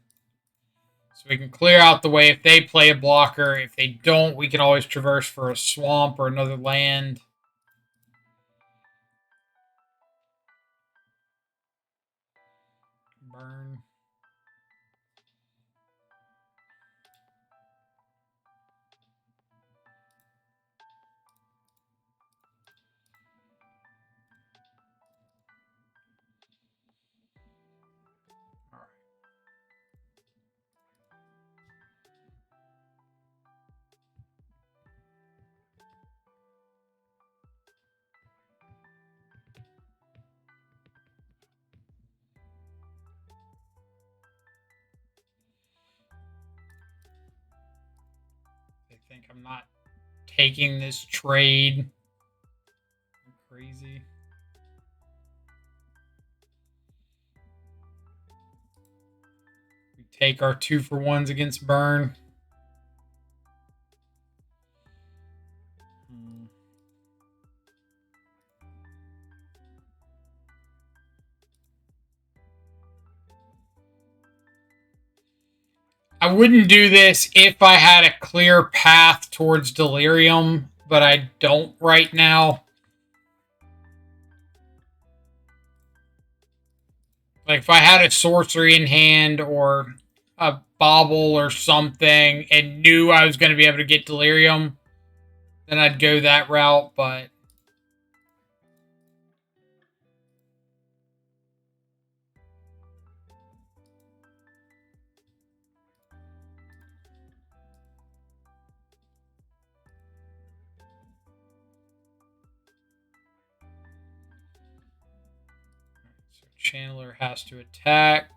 So we can clear out the way if they play a blocker. If they don't, we can always traverse for a swamp or another land. Burn. All right. They think I'm not taking this trade. I'm crazy. We take our 2-for-1s against Burn. I wouldn't do this if I had a clear path towards Delirium, but I don't right now. Like, if I had a sorcery in hand or a bauble or something and knew I was going to be able to get Delirium, then I'd go that route, but so Chandler has to attack.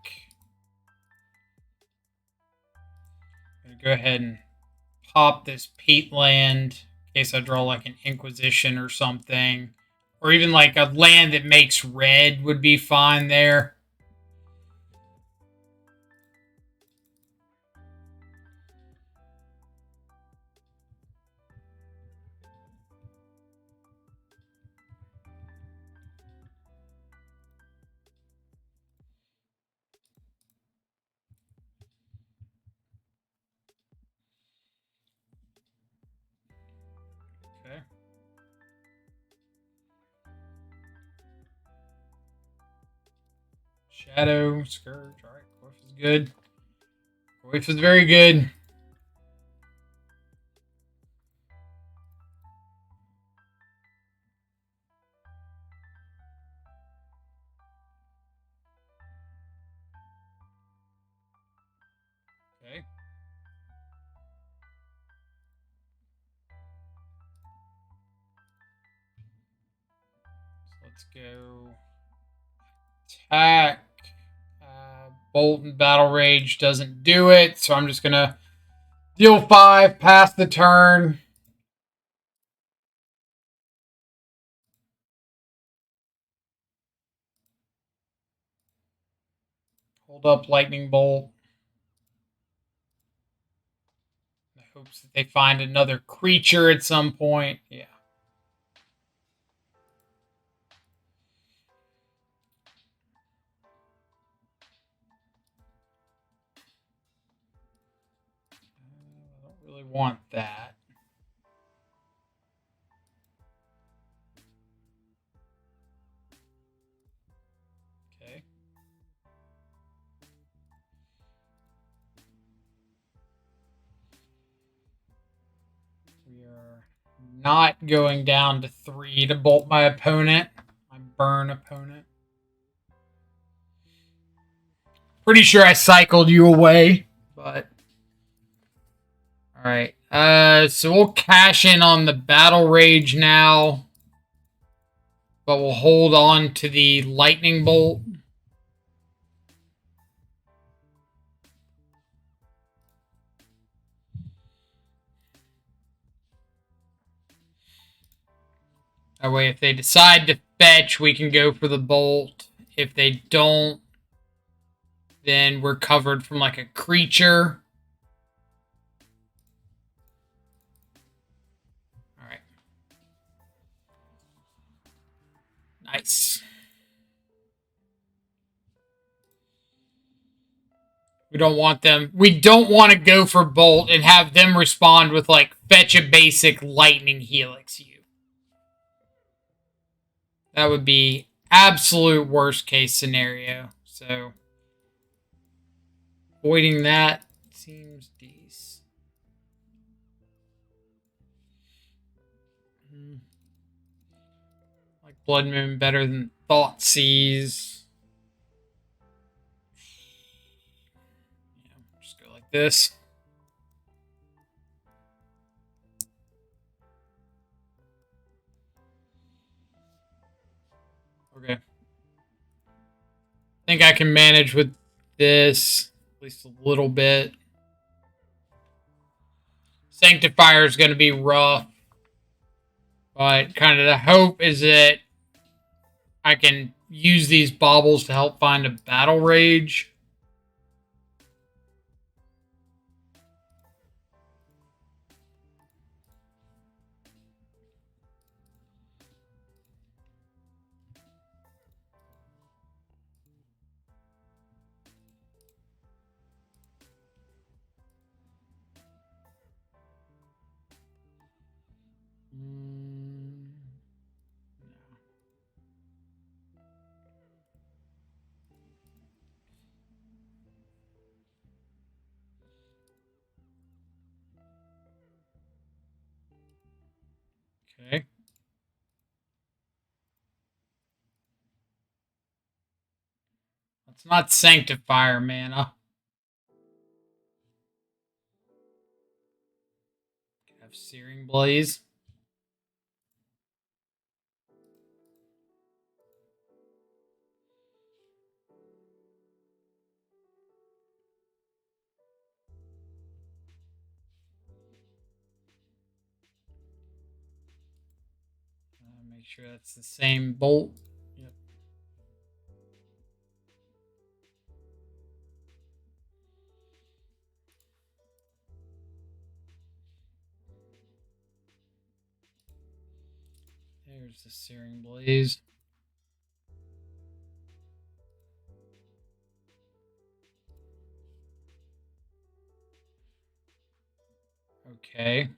I'm gonna go ahead and pop this peatland in case I draw like an Inquisition or something. Or even like a land that makes red would be fine there. Okay. Shadow, Scourge. Alright, Coif is good. Coif is very good. Okay. So let's go attack. Bolt and Battle Rage doesn't do it, so I'm just gonna deal 5, pass the turn. Hold up Lightning Bolt. In hopes that they find another creature at some point. Yeah. I don't really want that. Okay. We are not going down to 3 to bolt my opponent. My burn opponent. Pretty sure I cycled you away, but all right. So we'll cash in on the Battle Rage now, but we'll hold on to the Lightning Bolt. That way, if they decide to fetch, we can go for the Bolt. If they don't, then we're covered from like a creature. All right. Nice. We don't want them. We don't want to go for Bolt and have them respond with like fetch a basic Lightning Helix you. That would be absolute worst case scenario. So avoiding that seems decent. Like Blood Moon better than Thoughtseize. Yeah, just go like this. Okay. I think I can manage with this at least a little bit. Sanctifier is going to be rough. But kind of the hope is that I can use these baubles to help find a Battle Rage. Okay. Let's not Sanctifier mana. Have Searing Blaze. Make sure that's the same bolt. Yep. There's the Searing Blaze. Okay.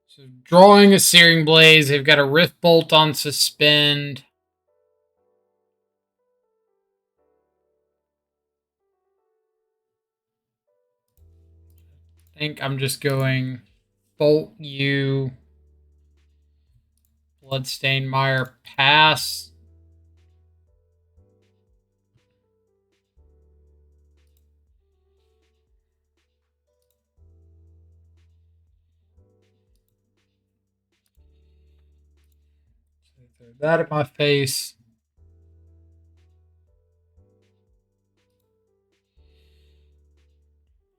So drawing a Searing Blaze, they've got a Rift Bolt on suspend. I think I'm just going Bolt you, Bloodstained Mire, pass. So throw that at my face.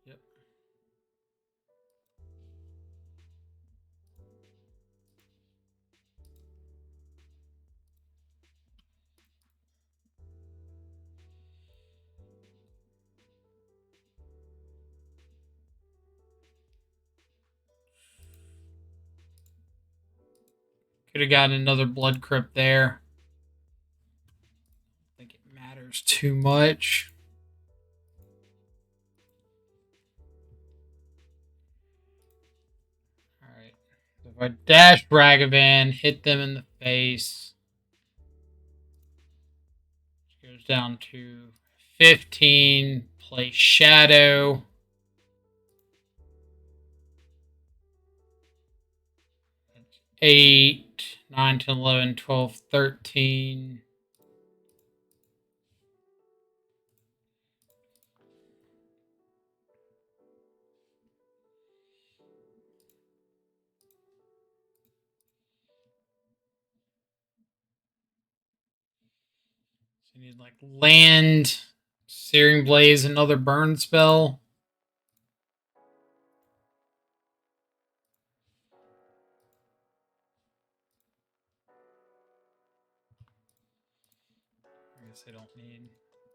Yep. Could have gotten another Blood Crypt there. I think it matters too much. Alright. So if I dash Ragavan, hit them in the face, it goes down to 15, play Shadow. 8, 9, 10, 11, 12, 13. So you need like land, Searing Blaze, another burn spell. I guess I don't need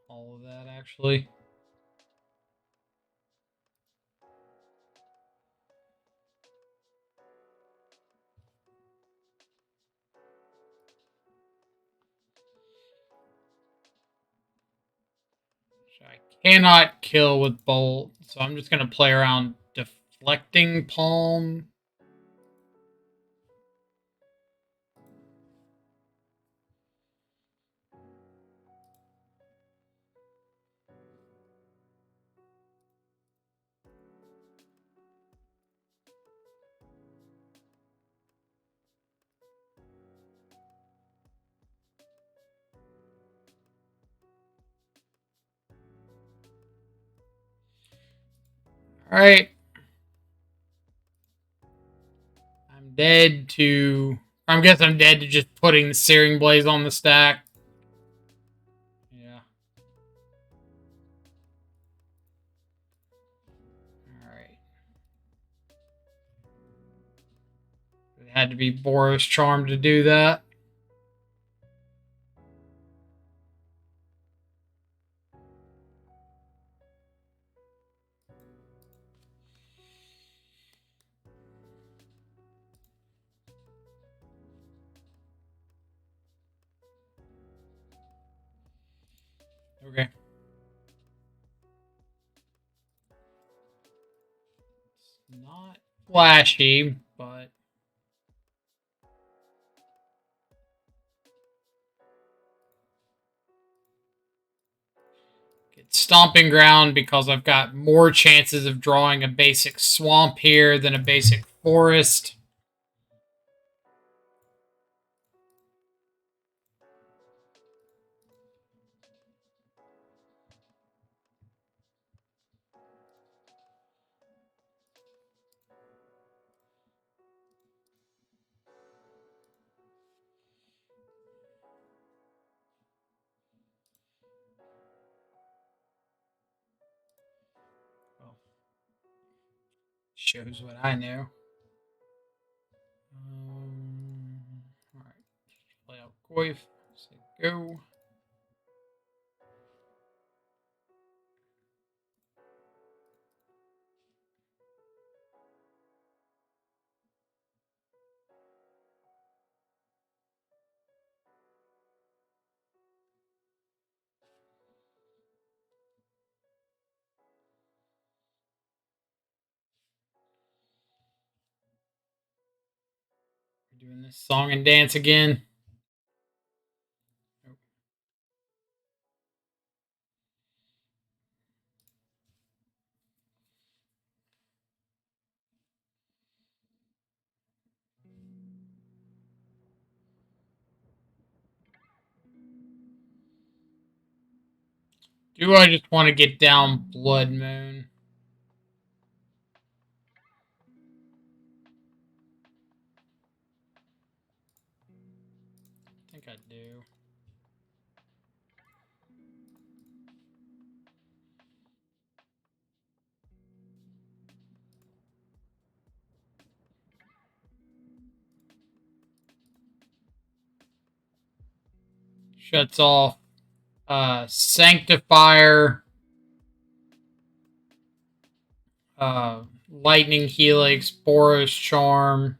all of that actually. I cannot kill with Bolt, so I'm just going to play around Deflecting Palm. Alright. I'm dead to... I guess I'm dead to just putting the Searing Blaze on the stack. Yeah. Alright. It had to be Boros Charm to do that. Okay. It's not flashy, but... Get Stomping Ground because I've got more chances of drawing a basic swamp here than a basic forest. Shows what I know. All right, play out Goyf. Say go. We're doing this song and dance again. Do I just want to get down Blood Moon? I think I do. Shuts off Sanctifier, Lightning Helix, Boros Charm.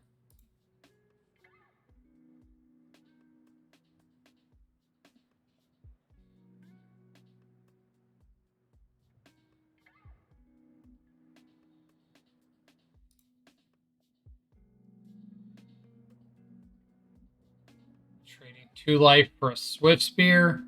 Trading 2 life for a Swift Spear.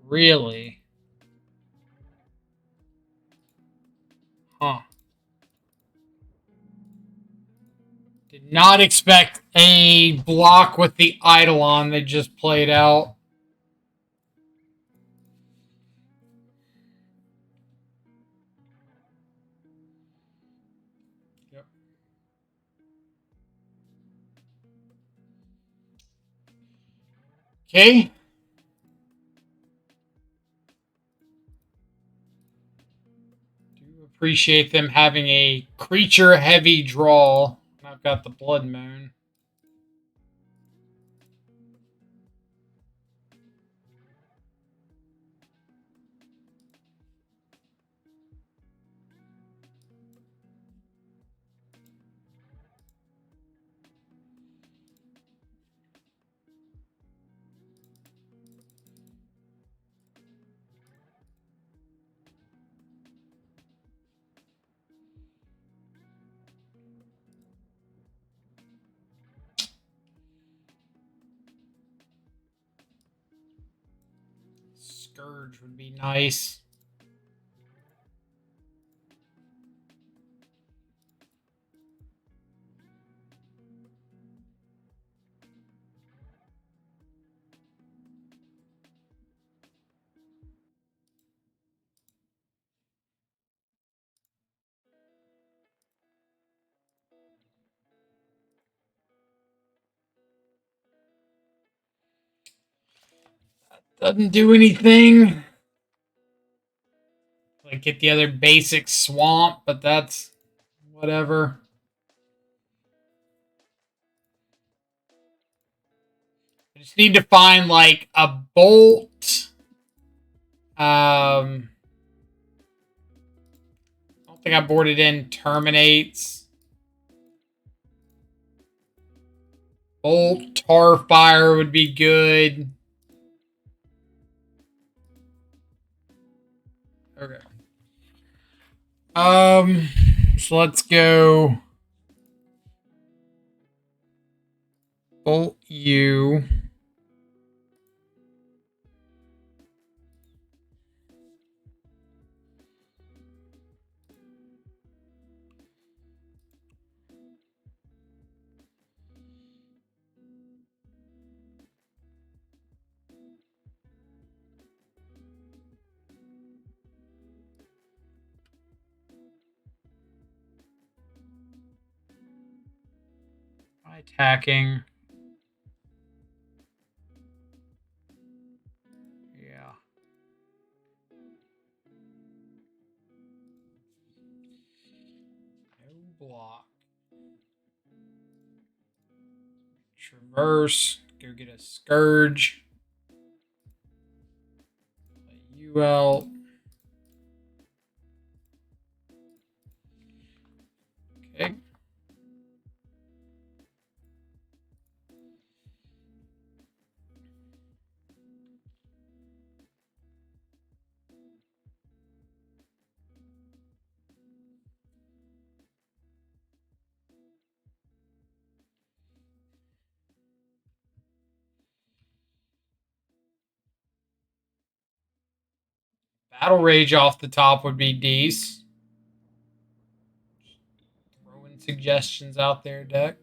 Really? Huh. Did not expect a block with the Eidolon they just played out. Yep. Okay. Do appreciate them having a creature heavy draw. I've got the Blood Moon. Scourge would be nice. Doesn't do anything. Like get the other basic swamp, but that's whatever. I just need to find like a bolt. I don't think I boarded in terminates. Bolt, Tar Fire would be good. Okay. So let's go Bolt U. Attacking. Yeah. No block. Traverse. Go get a Scourge. UL. Okay. Battle Rage off the top would be decent. Throwing suggestions out there, deck.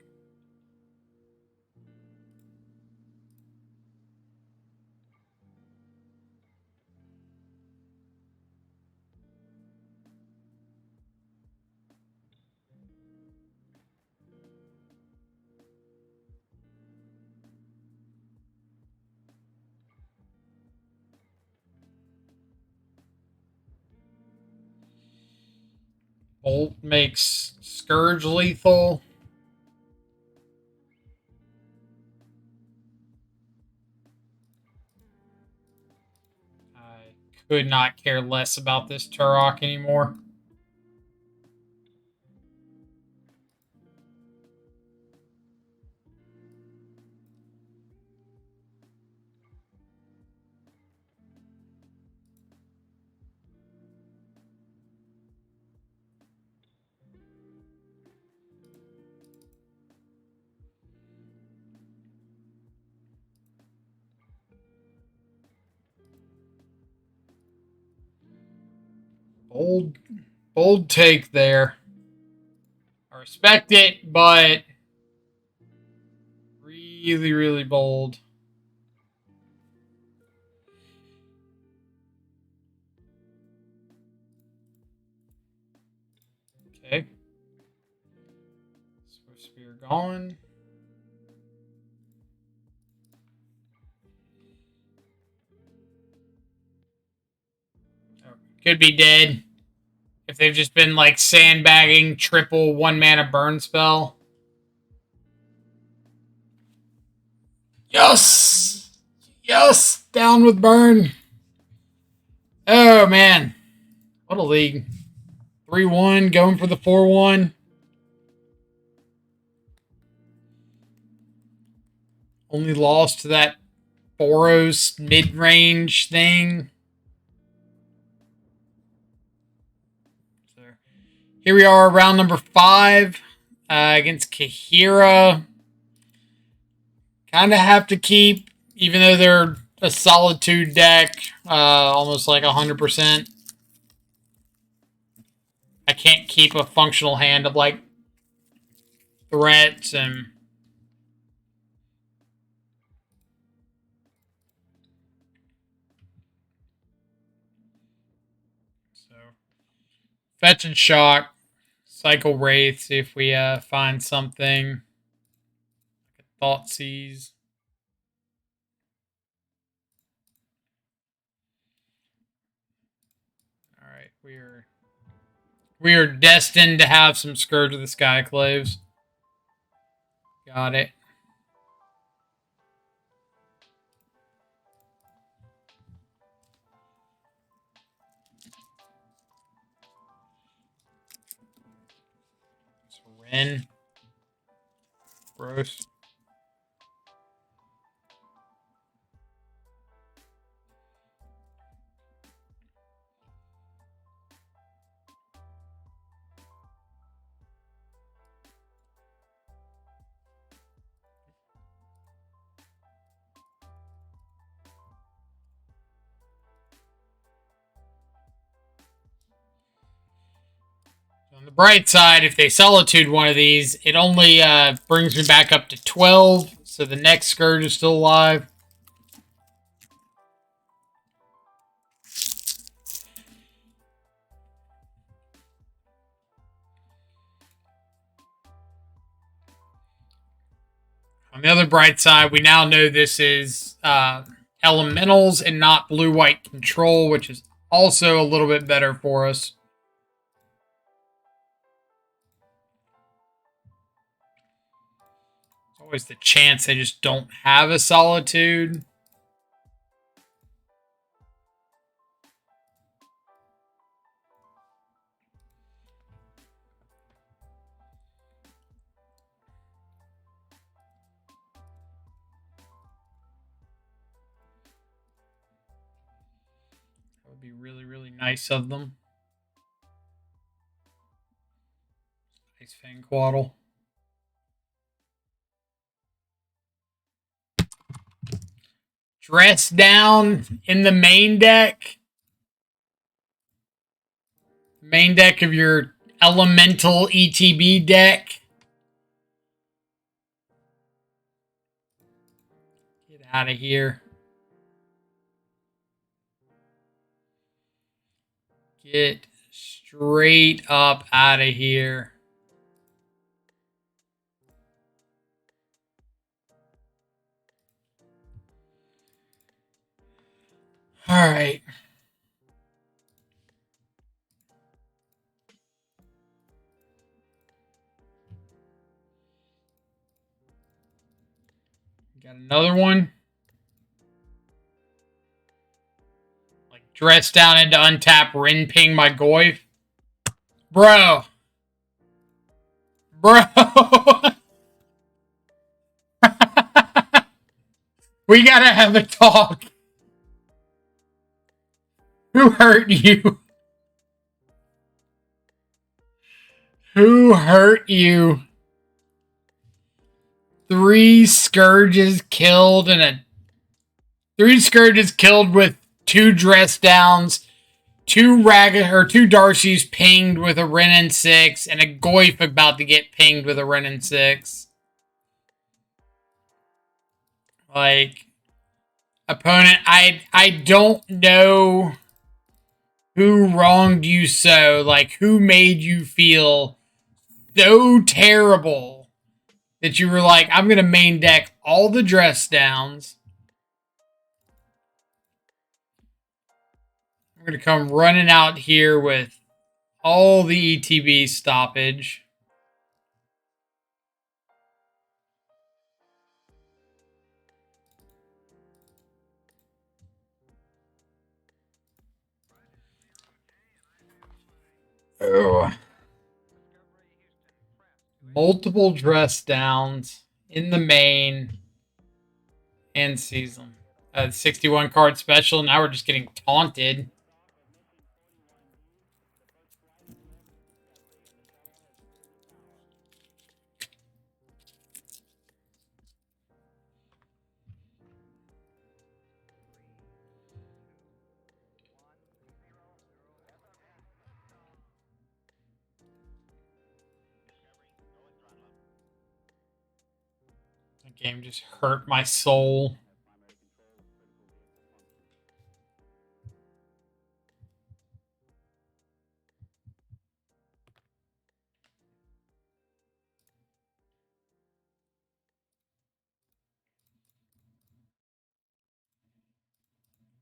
Bolt makes Scourge lethal. I could not care less about this Turok anymore. Bold take there. I respect it, but really, really bold. Okay. Swift Spear gone. Oh, could be dead. If they've just been like sandbagging triple 1-mana burn spell. Yes! Yes! Down with burn. Oh, man. What a league. 3-1, going for the 4-1. Only lost to that Boros mid-range thing. So here we are, round number 5 against Kahira. Kind of have to keep, even though they're a Solitude deck, almost like 100%. I can't keep a functional hand of like threats and so fetch and shock, cycle wraith, see if we find something. Thought seize. All right, we are destined to have some Scourge of the Skyclaves. Got it. Ren. Gross. On the bright side, if they solitude one of these, it only brings me back up to 12, so the next Scourge is still alive. On the other bright side, we now know this is elementals and not blue-white control, which is also a little bit better for us. There's always the chance they just don't have a solitude. That would be really, really nice of them. Nice Fangquaddle. Dress down in the main deck. Main deck of your elemental ETB deck. Get out of here. Get straight up out of here. All right. Got another one. Like dress down into untap, Rin ping my Goyf. Bro. We gotta have a talk. Who hurt you? Who hurt you? 3 Scourges killed and 3 Scourges killed with 2 dress downs, 2 Darcys pinged with a Ren and 6, and a Goyf about to get pinged with a Ren and 6. Like, opponent, I don't know who wronged you so. Like, who made you feel so terrible that you were like, I'm going to main deck all the dress downs. I'm going to come running out here with all the ETB stoppage. Oh. Multiple dress downs in the main and season. 61 card special. Now we're just getting taunted. The game just hurt my soul.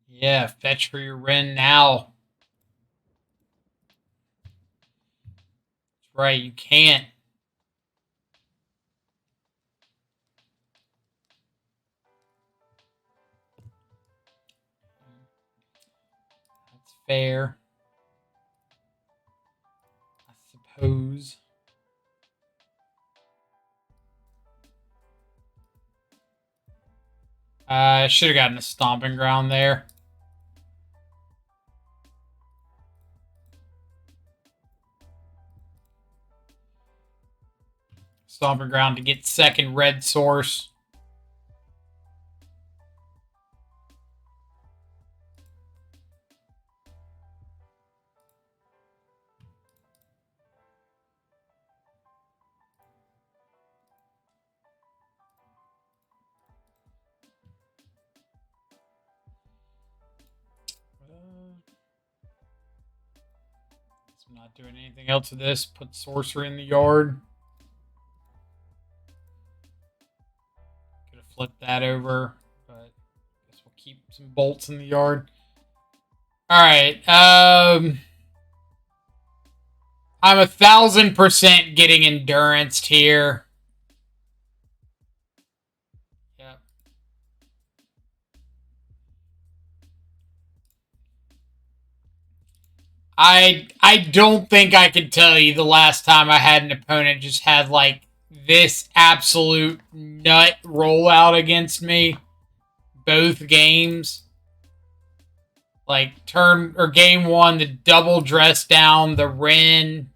Yeah, fetch for your Ren now. That's right, you can't. That's fair. I suppose. I should have gotten a stomping ground there. Stomping ground to get second red source. Not doing anything else with this. Put sorcery in the yard. Could have flipped that over, but I guess we'll keep some bolts in the yard. Alright, I'm 1,000% getting enduranced here. Yep. I don't think I could tell you the last time I had an opponent just had like this absolute nut rollout against me. Both games. Like game 1, the double dress down, the Ren.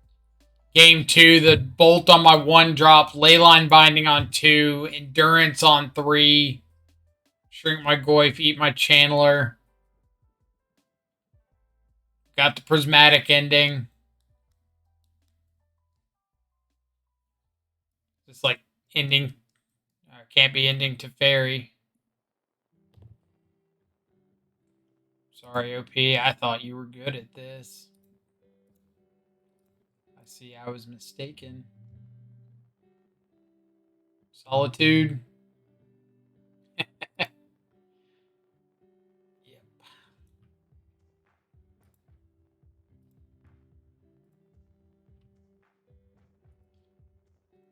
Game 2, the bolt on my 1-drop, leyline binding on 2, endurance on 3, shrink my Goyf, eat my Channeler. Got the prismatic ending. Just like ending. Can't be ending to fairy. Sorry, OP. I thought you were good at this. I see I was mistaken. Solitude. Yep.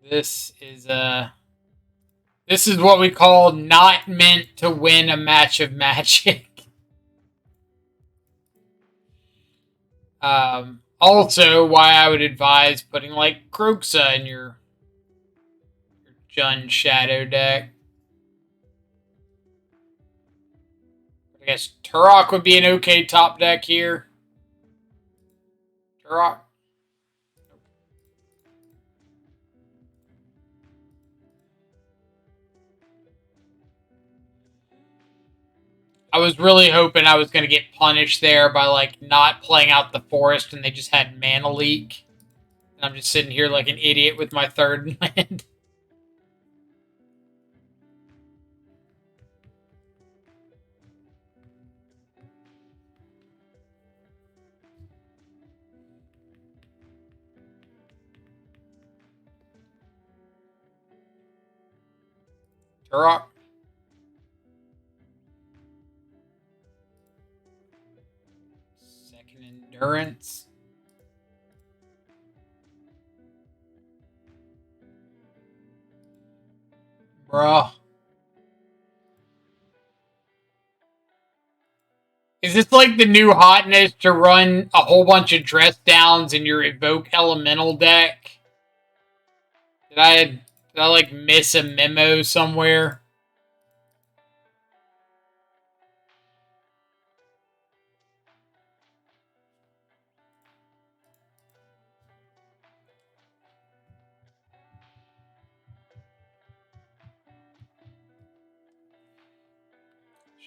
This is what we call not meant to win a match of Magic. Also, why I would advise putting like Kroxa in your Jund Shadow deck. I guess Turok would be an okay top deck here. Turok. I was really hoping I was going to get punished there by like not playing out the forest and they just had mana leak. And I'm just sitting here like an idiot with my third land. Turok. Second endurance. Bruh. Is this like the new hotness to run a whole bunch of dress downs in your Evoke Elemental deck? Did I like miss a memo somewhere?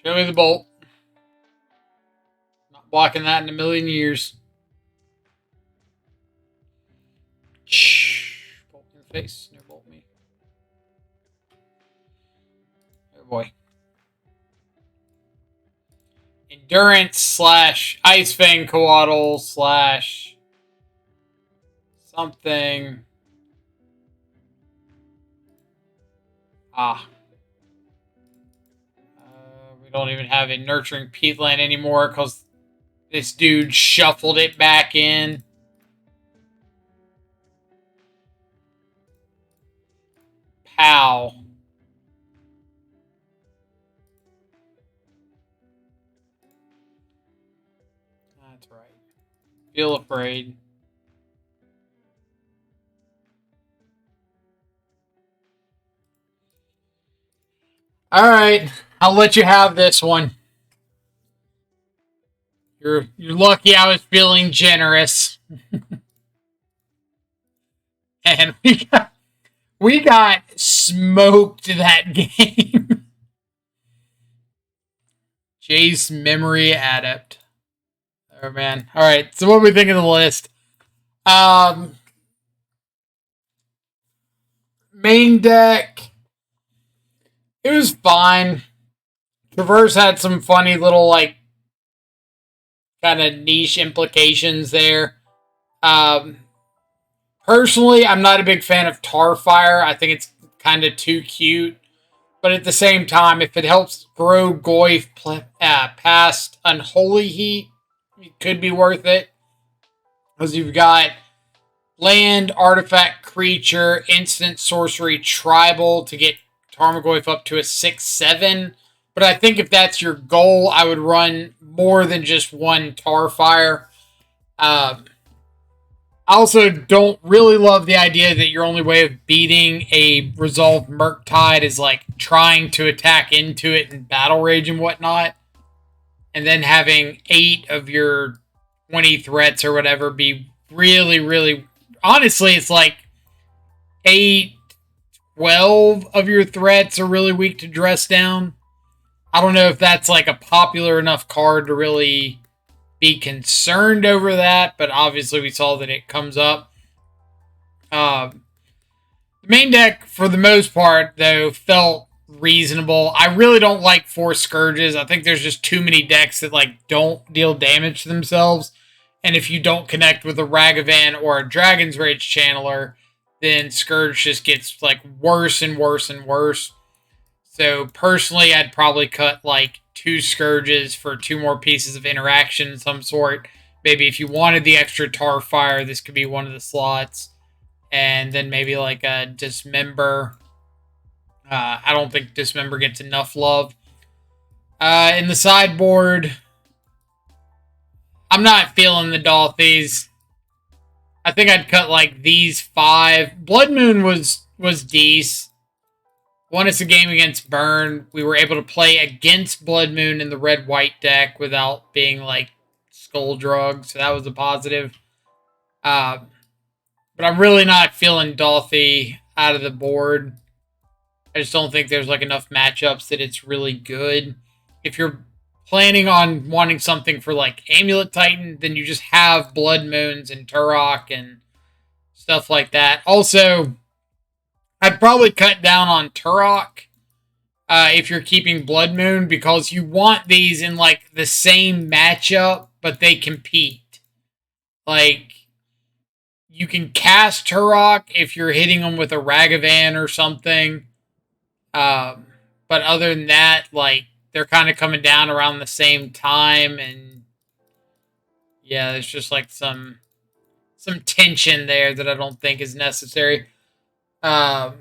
Show me the bolt. Not blocking that in a million years. Shh. Bolt in the face. No bolt me. Oh boy. Endurance / Ice Fang Coatl / something. We don't even have a Nurturing Peatland anymore because this dude shuffled it back in. Pow. That's right. Feel afraid. All right, I'll let you have this one. You're lucky I was feeling generous. And we got smoked that game. Jace Memory Adept. Oh man. All right. So what do we think of the list? Main deck. It was fine. Traverse had some funny little like kind of niche implications there. Um, Personally, I'm not a big fan of Tarfire. I think it's kind of too cute. But at the same time, if it helps grow Goyf past Unholy Heat, it could be worth it. Because you've got land, artifact, creature, instant, sorcery, tribal to get Tarmogoyf up to a 6/7. But I think if that's your goal, I would run more than just one Tarfire. I also don't really love the idea that your only way of beating a resolved Murktide is like trying to attack into it in Battle Rage and whatnot. And then having 8 of your 20 threats or whatever be really, really. Honestly, it's like 8, 12 of your threats are really weak to dress down. I don't know if that's like a popular enough card to really be concerned over that, but obviously we saw that it comes up. The main deck, for the most part, though, felt reasonable. I really don't like 4 Scourges. I think there's just too many decks that like don't deal damage to themselves. And if you don't connect with a Ragavan or a Dragon's Rage Channeler, then Scourge just gets like worse and worse and worse. So personally, I'd probably cut like 2 Scourges for 2 more pieces of interaction of some sort. Maybe if you wanted the extra Tarfire, this could be one of the slots. And then maybe like a Dismember. I don't think Dismember gets enough love. In the sideboard, I'm not feeling the Dolthies. I think I'd cut like these 5. Blood Moon was decent. Won us a game against Burn. We were able to play against Blood Moon in the red-white deck without being like skull drug, so that was a positive. But I'm really not feeling Dolthy out of the board. I just don't think there's like enough matchups that it's really good. If you're planning on wanting something for like Amulet Titan, then you just have Blood Moons and Turok and stuff like that. Also, I'd probably cut down on Turok if you're keeping Blood Moon, because you want these in like the same matchup, but they compete. Like, you can cast Turok if you're hitting them with a Ragavan or something. But other than that, like, they're kind of coming down around the same time, and yeah, there's just like some tension there that I don't think is necessary. I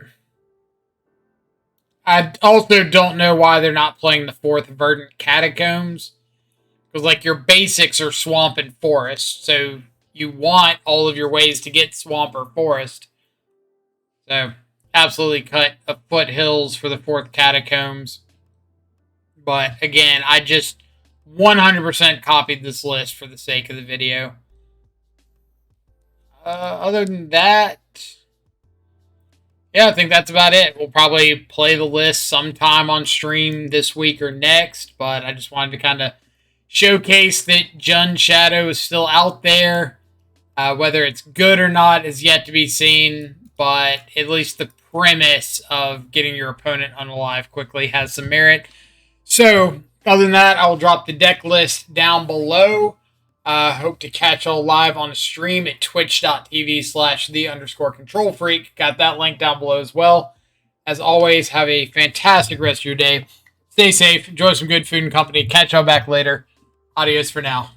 also don't know why they're not playing the 4th Verdant Catacombs, because like your basics are swamp and forest, so you want all of your ways to get swamp or forest. So absolutely cut a Foothills for the 4th Catacombs. But again, I just 100% copied this list for the sake of the video. Other than that, yeah, I think that's about it. We'll probably play the list sometime on stream this week or next, but I just wanted to kind of showcase that Jund Shadow is still out there. Whether it's good or not is yet to be seen, but at least the premise of getting your opponent unalive quickly has some merit. So, other than that, I will drop the deck list down below. Hope to catch y'all live on a stream at twitch.tv/the_control freak. Got that link down below as well. As always, have a fantastic rest of your day. Stay safe. Enjoy some good food and company. Catch y'all back later. Adios for now.